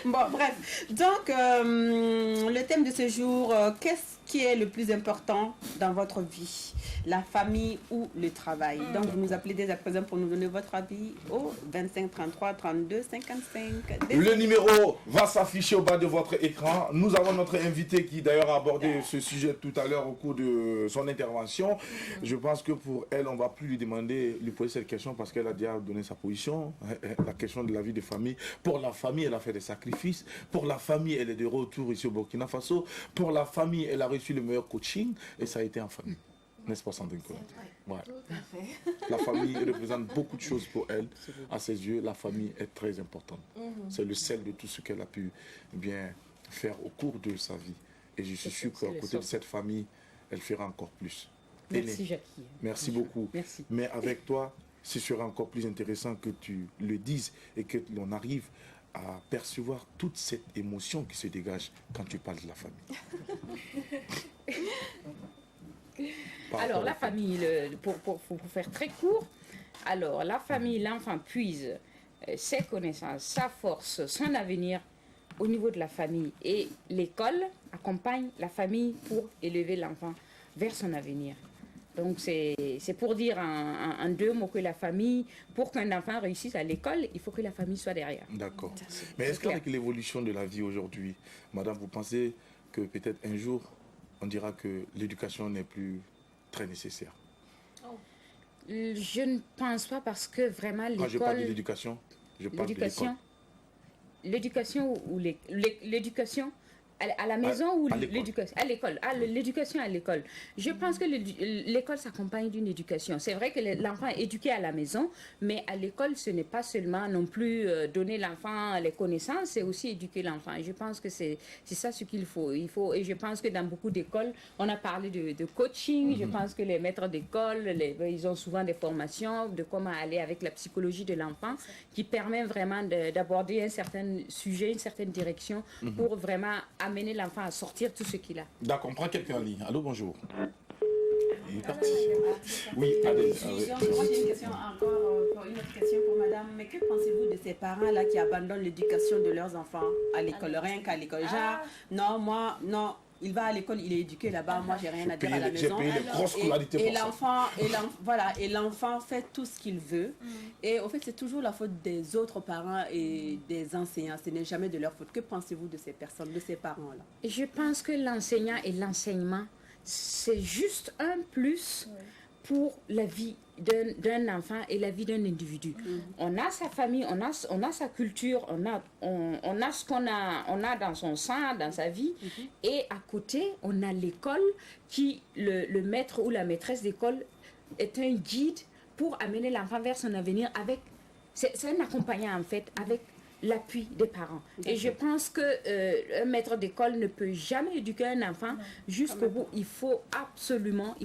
C: Bon, bref. Donc, le thème de ce jour, qu'est-ce qui est le plus important dans votre vie? La famille ou le travail? Donc, vous nous appelez dès à présent pour nous donner votre avis au 25 33 32 55.
A: Le numéro va s'afficher au bas de votre écran. Nous avons notre invité qui d'ailleurs a abordé ce sujet tout à l'heure au cours de son intervention. Je pense que pour elle, on ne va plus lui poser cette question parce qu'elle a déjà donné sa position. La question de la vie de famille. Pour la famille, elle a fait des sacrifices. Pour la famille, elle est de retour ici au Burkina Faso. Pour la famille, elle a reçu le meilleur coaching et ça a été en famille. N'est-ce pas, Sandrine Colette? Ouais. La famille représente beaucoup de choses pour elle. À ses yeux, la famille est très importante. C'est le sel de tout ce qu'elle a pu bien faire au cours de sa vie. Et je suis sûr qu'à côté de cette famille, elle fera encore plus.
E: Merci Jackie.
A: Merci beaucoup.
E: Merci.
A: Mais avec toi, ce sera encore plus intéressant que tu le dises et que l'on arrive à percevoir toute cette émotion qui se dégage quand tu parles de la famille.
E: Alors, la famille, pour faire très court, alors la famille, l'enfant puise ses connaissances, sa force, son avenir au niveau de la famille. Et l'école accompagne la famille pour élever l'enfant vers son avenir. Donc, c'est pour dire en deux mots que la famille, pour qu'un enfant réussisse à l'école, il faut que la famille soit derrière.
A: D'accord. Mais est-ce qu'avec l'évolution de la vie aujourd'hui, madame, vous pensez que peut-être un jour, on dira que l'éducation n'est plus très nécessaire?
E: Je ne pense pas parce que vraiment l'école...
A: Quand je parle de l'éducation, je parle de l'école.
E: L'éducation ou l'éducation À la maison ou
A: à l'école.
E: l'éducation? À l'école. L'éducation à l'école. Je pense que l'école s'accompagne d'une éducation. C'est vrai que l'enfant est éduqué à la maison, mais à l'école, ce n'est pas seulement non plus donner l'enfant les connaissances, c'est aussi éduquer l'enfant. Et je pense que c'est ça ce qu'il faut. Et je pense que dans beaucoup d'écoles, on a parlé de coaching. Je pense que les maîtres d'école, ils ont souvent des formations de comment aller avec la psychologie de l'enfant qui permet vraiment d'aborder un certain sujet, une certaine direction pour vraiment amener l'enfant à sortir tout ce qu'il a.
A: D'accord, on prend quelqu'un en ligne. Allô, bonjour. Il est parti. Oui, allez.
C: Moi, j'ai une question encore, une autre question pour madame. Mais que pensez-vous de ces parents-là qui abandonnent l'éducation de leurs enfants à l'école, rien qu'à l'école? Genre, non, moi, non. Il va à l'école, il est éduqué là-bas, moi j'ai rien à dire à la maison.
A: J'ai payé les grosses scolarités pour ça.
C: Voilà, et l'enfant fait tout ce qu'il veut. Et au fait, c'est toujours la faute des autres parents et des enseignants. Ce n'est jamais de leur faute. Que pensez-vous de ces personnes, de ces parents-là?
E: Je pense que l'enseignant et l'enseignement, c'est juste un plus pour la vie d'un enfant et la vie d'un individu. On a sa famille, on a sa culture, on a ce qu'on a dans son sang, dans sa vie, et à côté, on a l'école qui, le maître ou la maîtresse d'école est un guide pour amener l'enfant vers son avenir avec, c'est un accompagnant en fait, avec l'appui des parents. Et je pense que un maître d'école ne peut jamais éduquer un enfant jusqu'au bout. Il faut absolument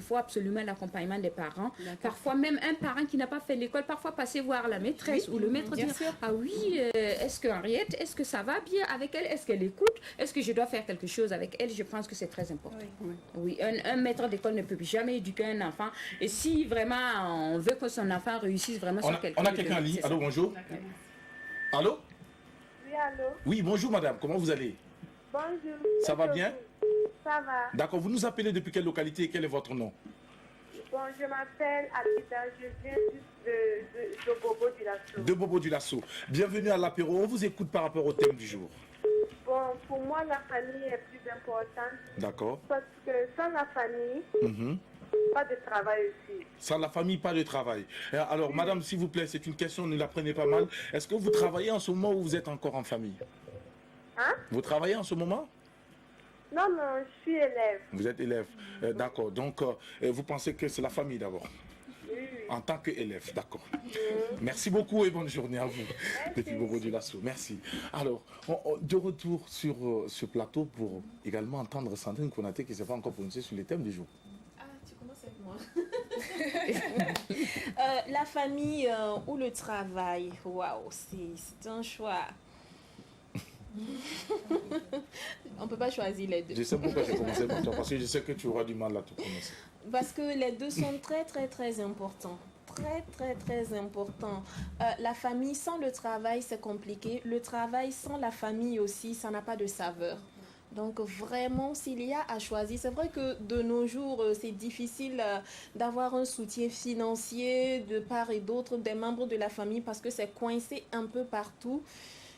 E: l'accompagnement des parents. Parfois même un parent qui n'a pas fait l'école, parfois passer voir la maîtresse ou le maître dire ah oui, est-ce que Henriette, est-ce que ça va bien avec elle, est-ce qu'elle écoute, est-ce que je dois faire quelque chose avec elle? Je pense que c'est très important. Oui, un maître d'école ne peut jamais éduquer un enfant. Et si vraiment on veut que son enfant réussisse vraiment sur quelque chose.
A: On a quelqu'un en ligne. Allô, bonjour. Allô?
G: Allô?
A: Oui, bonjour madame, comment vous allez?
G: Bonjour.
A: Ça va bien?
G: Ça va.
A: D'accord, vous nous appelez depuis quelle localité et quel est votre nom?
G: Bon, je m'appelle Abida, je viens juste de Bobo du Lasso.
A: De Bobo du Lasso. Bienvenue à l'apéro, on vous écoute par rapport au thème du jour.
G: Bon, pour moi, la famille est plus importante.
A: D'accord.
G: Parce que sans la famille, pas de travail aussi.
A: Sans la famille, pas de travail. Alors, madame, s'il vous plaît, c'est une question, ne la prenez pas mal. Est-ce que vous travaillez en ce moment ou vous êtes encore en famille?
G: Hein?
A: Vous travaillez en ce moment?
G: Non, non, je suis élève.
A: Vous êtes élève. D'accord. Donc, vous pensez que c'est la famille d'abord?
G: Oui.
A: En tant qu'élève, d'accord. Merci beaucoup et bonne journée à vous. Depuis Bobo du Lasso. Merci. Alors, de retour sur ce plateau pour également entendre Sandrine Konaté qui ne s'est pas encore prononcée sur les thèmes du jour.
F: Tu commences avec moi. La famille ou le travail, waouh, c'est un choix. On ne peut pas choisir les deux.
A: Je sais pourquoi j'ai commencé par toi, parce que je sais que tu auras du mal à tout prononcer.
F: Parce que les deux sont très, très, très importants. Très, très, très importants. La famille sans le travail, c'est compliqué. Le travail sans la famille aussi, ça n'a pas de saveur. Donc vraiment, s'il y a à choisir, c'est vrai que de nos jours, c'est difficile d'avoir un soutien financier de part et d'autre des membres de la famille parce que c'est coincé un peu partout.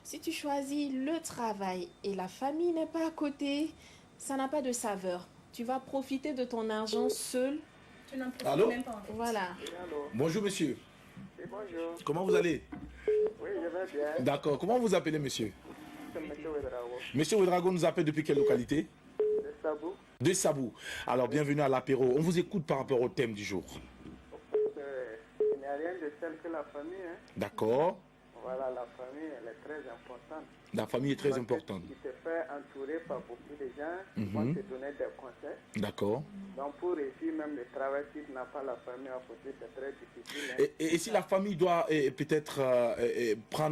F: Si tu choisis le travail et la famille n'est pas à côté, ça n'a pas de saveur. Tu vas profiter de ton argent seul.
B: Tu n'en profites
A: Allô?
B: même pas. En fait.
F: Voilà.
A: Bonjour monsieur.
G: Oui, bonjour.
A: Comment vous allez?
G: Oui, je vais bien.
A: D'accord. Comment vous appelez monsieur?
G: C'est M. Ouedraogo.
A: Monsieur Ouedraogo nous appelle depuis quelle localité?
G: De Sabou.
A: De Sabou. Alors bienvenue à l'apéro. On vous écoute par rapport au thème du jour.
G: Il n'y a rien de tel que la famille. Hein.
A: D'accord.
G: Voilà, la famille, elle est très importante.
A: La famille est très importante.
G: Tu te fais entourer par beaucoup de gens qui vont te donner des conseils.
A: D'accord.
G: Donc pour réussir même le travail, si tu n'as pas la famille à côté, c'est très difficile. Hein.
A: Et si la famille doit peut-être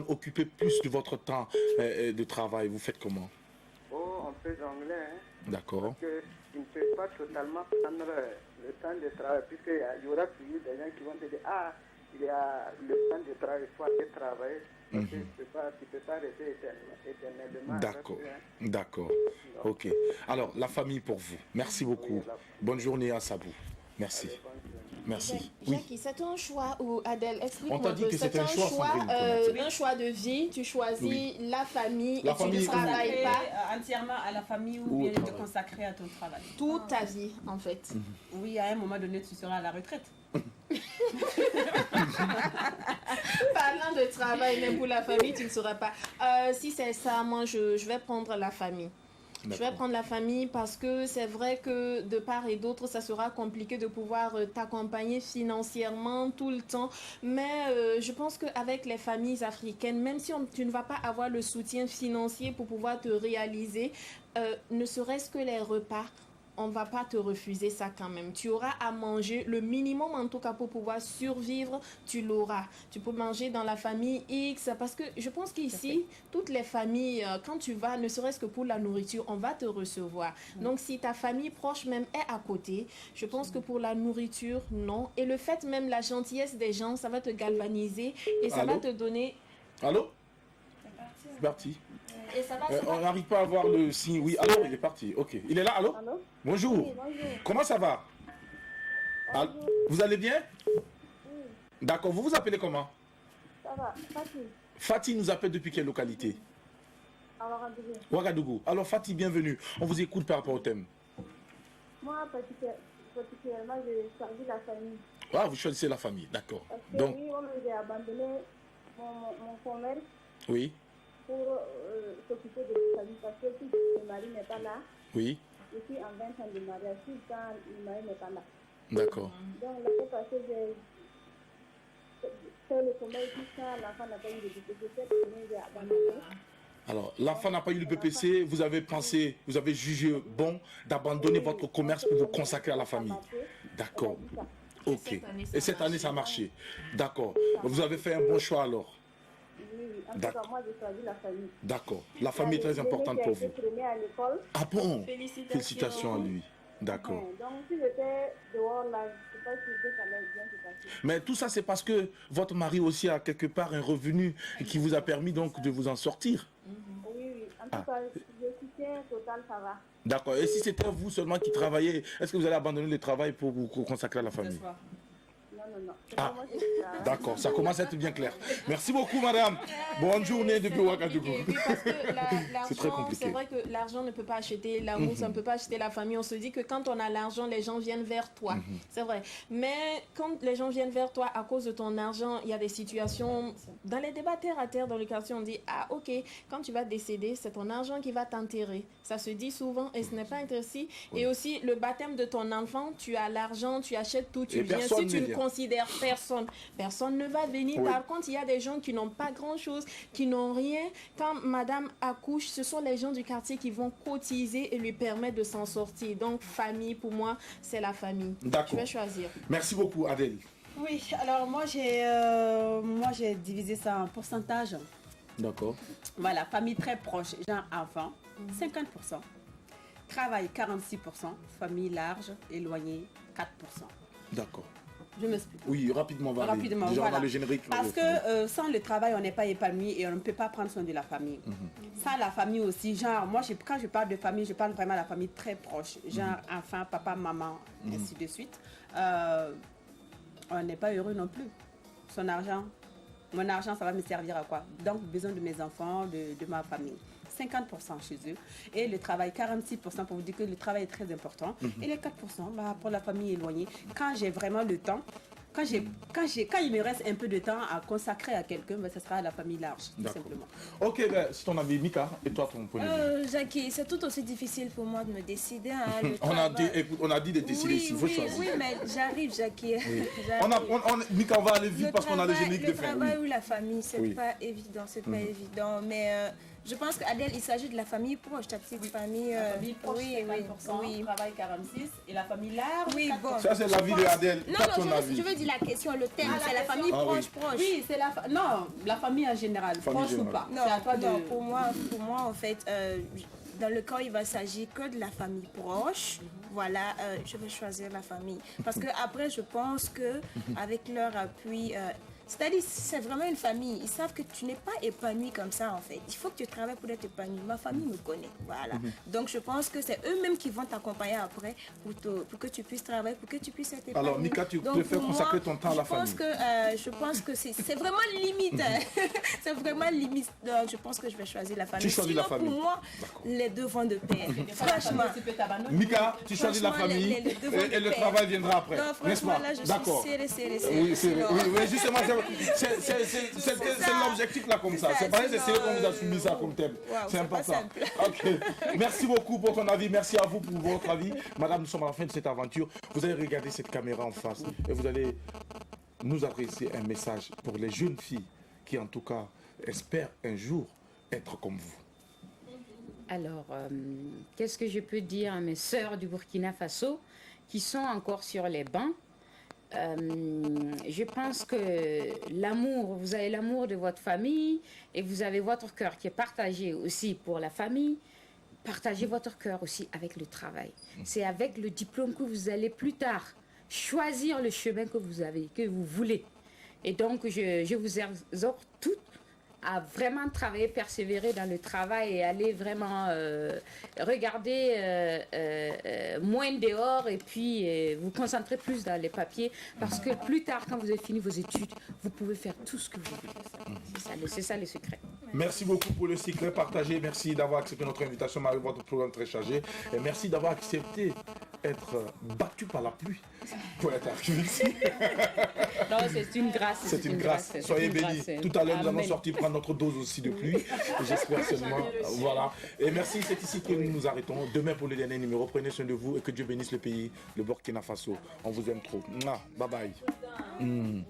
A: occuper plus de votre temps de travail, vous faites comment?
G: Oh, on peut jongler. Hein.
A: D'accord.
G: Parce que tu ne peux pas totalement prendre le temps de travail, puisqu'il y aura toujours des gens qui vont te dire, ah, il y a le temps de travail, il faut aller travailler. Parce que tu ne peux pas rester éternellement.
A: D'accord.
G: Hein.
A: D'accord. Ok. Alors, la famille pour vous. Merci beaucoup. Bonne journée à Sabou. Merci. Merci. Oui.
F: Jackie, c'est un choix ou Adèle, explique-moi
A: On t'a
F: un
A: dit
F: peu.
A: que
F: C'est
A: c'était un choix, Sandrine,
F: un choix de vie. Tu choisis la famille
A: La
F: et
A: famille,
F: tu ne travailles pas
C: entièrement à la famille
A: Ou
C: ou
A: au
C: bien te
A: travail.
C: consacrer à ton travail.
F: toute ta vie, en fait.
C: Oui, à un moment donné, tu seras à la retraite.
F: Parlant de travail, mais pour la famille, tu ne sauras pas. Si c'est ça, moi, je vais prendre la famille. Je vais prendre la famille parce que c'est vrai que de part et d'autre, ça sera compliqué de pouvoir t'accompagner financièrement tout le temps. Mais je pense qu'avec les familles africaines, même si tu ne vas pas avoir le soutien financier pour pouvoir te réaliser, ne serait-ce que les repas, on ne va pas te refuser ça quand même. Tu auras à manger le minimum en tout cas pour pouvoir survivre, tu l'auras. Tu peux manger dans la famille X parce que je pense qu'ici, toutes les familles, quand tu vas, ne serait-ce que pour la nourriture, on va te recevoir. Donc si ta famille proche même est à côté, je pense que pour la nourriture, non. Et le fait même, la gentillesse des gens, ça va te galvaniser et ça va te donner...
A: Allô? C'est parti.
F: Et ça va,
A: On n'arrive pas à voir le signe. Oui, alors il est parti. Ok. Il est là, allô?
H: Allô?
A: Bonjour.
H: Oui, bonjour.
A: Comment ça va?
H: Bonjour.
A: Vous allez bien?
H: Oui,
A: D'accord. Vous vous appelez comment?
H: ça va. Fatih.
A: Fatih nous appelle depuis quelle localité?
H: Alors, André,
A: Ouagadougou. Alors Fatih, bienvenue. On vous écoute par rapport au thème.
H: moi, particulièrement, j'ai choisi la famille.
A: Ah, vous choisissez la famille. D'accord.
H: Parce que
A: Donc,
H: oui, moi, j'ai abandonné mon commerce
A: oui,
H: pour s'occuper de la famille. Parce que si le mari n'est pas là,
A: oui.
H: je suis en 20 ans de mariage, si quand le mari n'est pas là.
A: D'accord.
H: Donc, l'année passée, j'ai fait le commerce jusqu'à l'enfant n'a pas eu de difficulté. J'ai abandonné.
A: Alors, l'enfant n'a pas eu le BPC. Vous avez pensé, vous avez jugé bon d'abandonner votre commerce pour vous consacrer à la famille. D'accord. Ok. Et cette année, ça a marché. D'accord. Vous avez fait un bon choix alors.
H: Oui, en tout cas, moi, j'ai choisi la famille.
A: D'accord. La famille est très importante pour vous.
H: Je à l'école.
A: Ah bon?
F: Félicitations.
A: À lui. D'accord.
H: Donc, si j'étais dehors là, je ne sais pas si ça allait bien se passer.
A: Mais tout ça, c'est parce que votre mari aussi a quelque part un revenu qui vous a permis donc de vous en sortir.
H: Oui, oui. En tout cas, je soutiens total, ça va.
A: D'accord. Et si c'était vous seulement qui travaillez, est-ce que vous allez abandonner le travail pour vous consacrer à la famille?
H: Non.
A: Ah, d'accord, ça commence à être bien clair. Merci beaucoup, madame. Bonne journée depuis Ouagadougou.
F: Oui, parce que
A: C'est très
F: l'argent,
A: compliqué.
F: c'est vrai que l'argent ne peut pas acheter l'amour, ça ne peut pas acheter la famille. On se dit que quand on a l'argent, les gens viennent vers toi. C'est vrai. Mais quand les gens viennent vers toi à cause de ton argent, il y a des situations, dans les débats terre à terre dans le quartier, on dit, ah ok, quand tu vas décéder, c'est ton argent qui va t'enterrer. Ça se dit souvent et ce n'est pas intéressant. Et aussi, le baptême de ton enfant, tu as l'argent, tu achètes tout, tu
A: Et
F: viens.
A: personne
F: Si tu
A: ne
F: ne
A: vient.
F: considères personne ne va venir.
A: Oui.
F: Par contre, il y a des gens qui n'ont pas grand-chose, qui n'ont rien. Quand madame accouche, ce sont les gens du quartier qui vont cotiser et lui permettre de s'en sortir. Donc, famille, pour moi, c'est la famille.
A: D'accord.
F: Je vais choisir.
A: Merci beaucoup, Adèle.
C: Oui, alors moi j'ai divisé ça en pourcentage.
A: D'accord.
C: Voilà, famille très proche, genre enfant, 50%. Travail, 46%. Famille large, éloignée, 4%.
A: D'accord.
C: Je m'explique.
A: Oui, rapidement, on va aller.
C: Rapidement,
A: Déjà, on
C: voilà.
A: a le générique.
C: Parce que sans le travail, on n'est pas épanoui et on ne peut pas prendre soin de la famille. Sans la famille aussi, genre, moi, quand je parle de famille, je parle vraiment de la famille très proche. Genre, enfant, papa, maman, ainsi de suite. On n'est pas heureux non plus. Son argent, mon argent, ça va me servir à quoi? Donc, besoin de mes enfants, de ma famille. 50% chez eux. Et le travail, 46% pour vous dire que le travail est très important. Et les 4%, bah, pour la famille éloignée. Quand j'ai vraiment le temps, quand il me reste un peu de temps à consacrer à quelqu'un, bah, ce sera à la famille large, tout
A: D'accord.
C: simplement.
A: Ok, ben, c'est ton avis, Mika. Et toi, ton point de vue?
B: Jackie, c'est tout aussi difficile pour moi de me décider. Hein, le
A: On a dit,
B: travail.
A: écoute, on a dit de décider
B: Oui,
A: s'il faut
B: oui,
A: choisir.
B: oui, mais j'arrive, Jackie.
A: Mika, on va aller vite parce qu'on a le générique de
B: Le
A: fin.
B: travail
A: Oui.
B: ou la famille, c'est
A: Oui.
B: pas évident, c'est pas évident. Mais je pense qu'Adèle, il s'agit de la famille proche, ta petite famille.
C: La famille proche,
B: oui,
C: 50%,
B: oui.
C: travail 46%, et la famille large,
B: Oui,
C: 4%.
B: bon.
A: Ça, c'est l'avis de Adèle.
B: Non,
A: Pas
B: non,
A: ton avis.
B: je veux dire la question, le thème,
C: Ah,
B: c'est
C: la
B: la famille
A: Ah, oui.
B: proche.
C: Oui, c'est non, la famille en général,
A: Famille
C: proche ou
A: générale.
C: pas.
B: Non,
C: C'est à toi
B: non,
C: de...
B: pour moi, en fait, dans le cas, il va s'agir que de la famille proche. Voilà, je vais choisir la famille. Parce que après, je pense que avec leur appui, c'est-à-dire, c'est vraiment une famille. Ils savent que tu n'es pas épanoui comme ça, en fait. Il faut que tu travailles pour être épanoui. Ma famille me connaît, voilà. Donc, je pense que c'est eux-mêmes qui vont t'accompagner après pour que tu puisses travailler, pour que tu puisses être épanoui.
A: Alors, Mika, tu
B: Donc,
A: préfères
B: pour
A: consacrer ton temps à la famille?
B: Je pense que c'est vraiment limite. C'est vraiment limite. Donc, je pense que je vais choisir la famille.
A: Tu choisis la
B: Sinon,
A: famille.
B: pour moi,
A: D'accord.
B: les deux vont de pair. Franchement.
A: Mika, tu choisis la
B: Franchement,
A: famille
B: les deux vont
A: et
B: de
A: le
B: pair.
A: travail viendra après.
B: Non,
A: N'est-ce
B: franchement,
A: pas?
B: là, je
A: D'accord.
B: suis serrée.
A: Oui, c'est
B: Non.
A: oui, justement, c'est l'objectif là comme ça. C'est pareil, c'est qu'on vous a soumis ça comme thème. C'est important. Ok. Merci beaucoup pour ton avis. Merci à vous pour votre avis. Madame, nous sommes à la fin de cette aventure. Vous allez regarder cette caméra en face et vous allez nous adresser un message pour les jeunes filles qui, en tout cas, espèrent un jour être comme vous.
E: Alors, qu'est-ce que je peux dire à mes sœurs du Burkina Faso qui sont encore sur les bancs? Je pense que l'amour, vous avez l'amour de votre famille et vous avez votre cœur qui est partagé aussi pour la famille. Partagez votre cœur aussi avec le travail. C'est avec le diplôme que vous allez plus tard choisir le chemin que vous avez, que vous voulez. Et donc, je vous exhorte toutes à vraiment travailler, persévérer dans le travail et aller vraiment regarder moins dehors et puis vous concentrer plus dans les papiers parce que plus tard, quand vous avez fini vos études, vous pouvez faire tout ce que vous voulez faire. C'est ça le secret.
A: Merci beaucoup pour le secret partagé. Merci d'avoir accepté notre invitation malgré votre programme très chargé. Et merci d'avoir accepté être battu par la pluie pour être arrivé ici.
E: Non, c'est une grâce.
A: C'est une grâce. Soyez bénis. Tout à l'heure, nous allons sortir prendre notre dose aussi de pluie. J'espère seulement. Voilà. Et merci. C'est ici que nous nous arrêtons. Demain pour le dernier numéro. Prenez soin de vous et que Dieu bénisse le pays, le Burkina Faso. On vous aime trop. Mouah. Bye bye.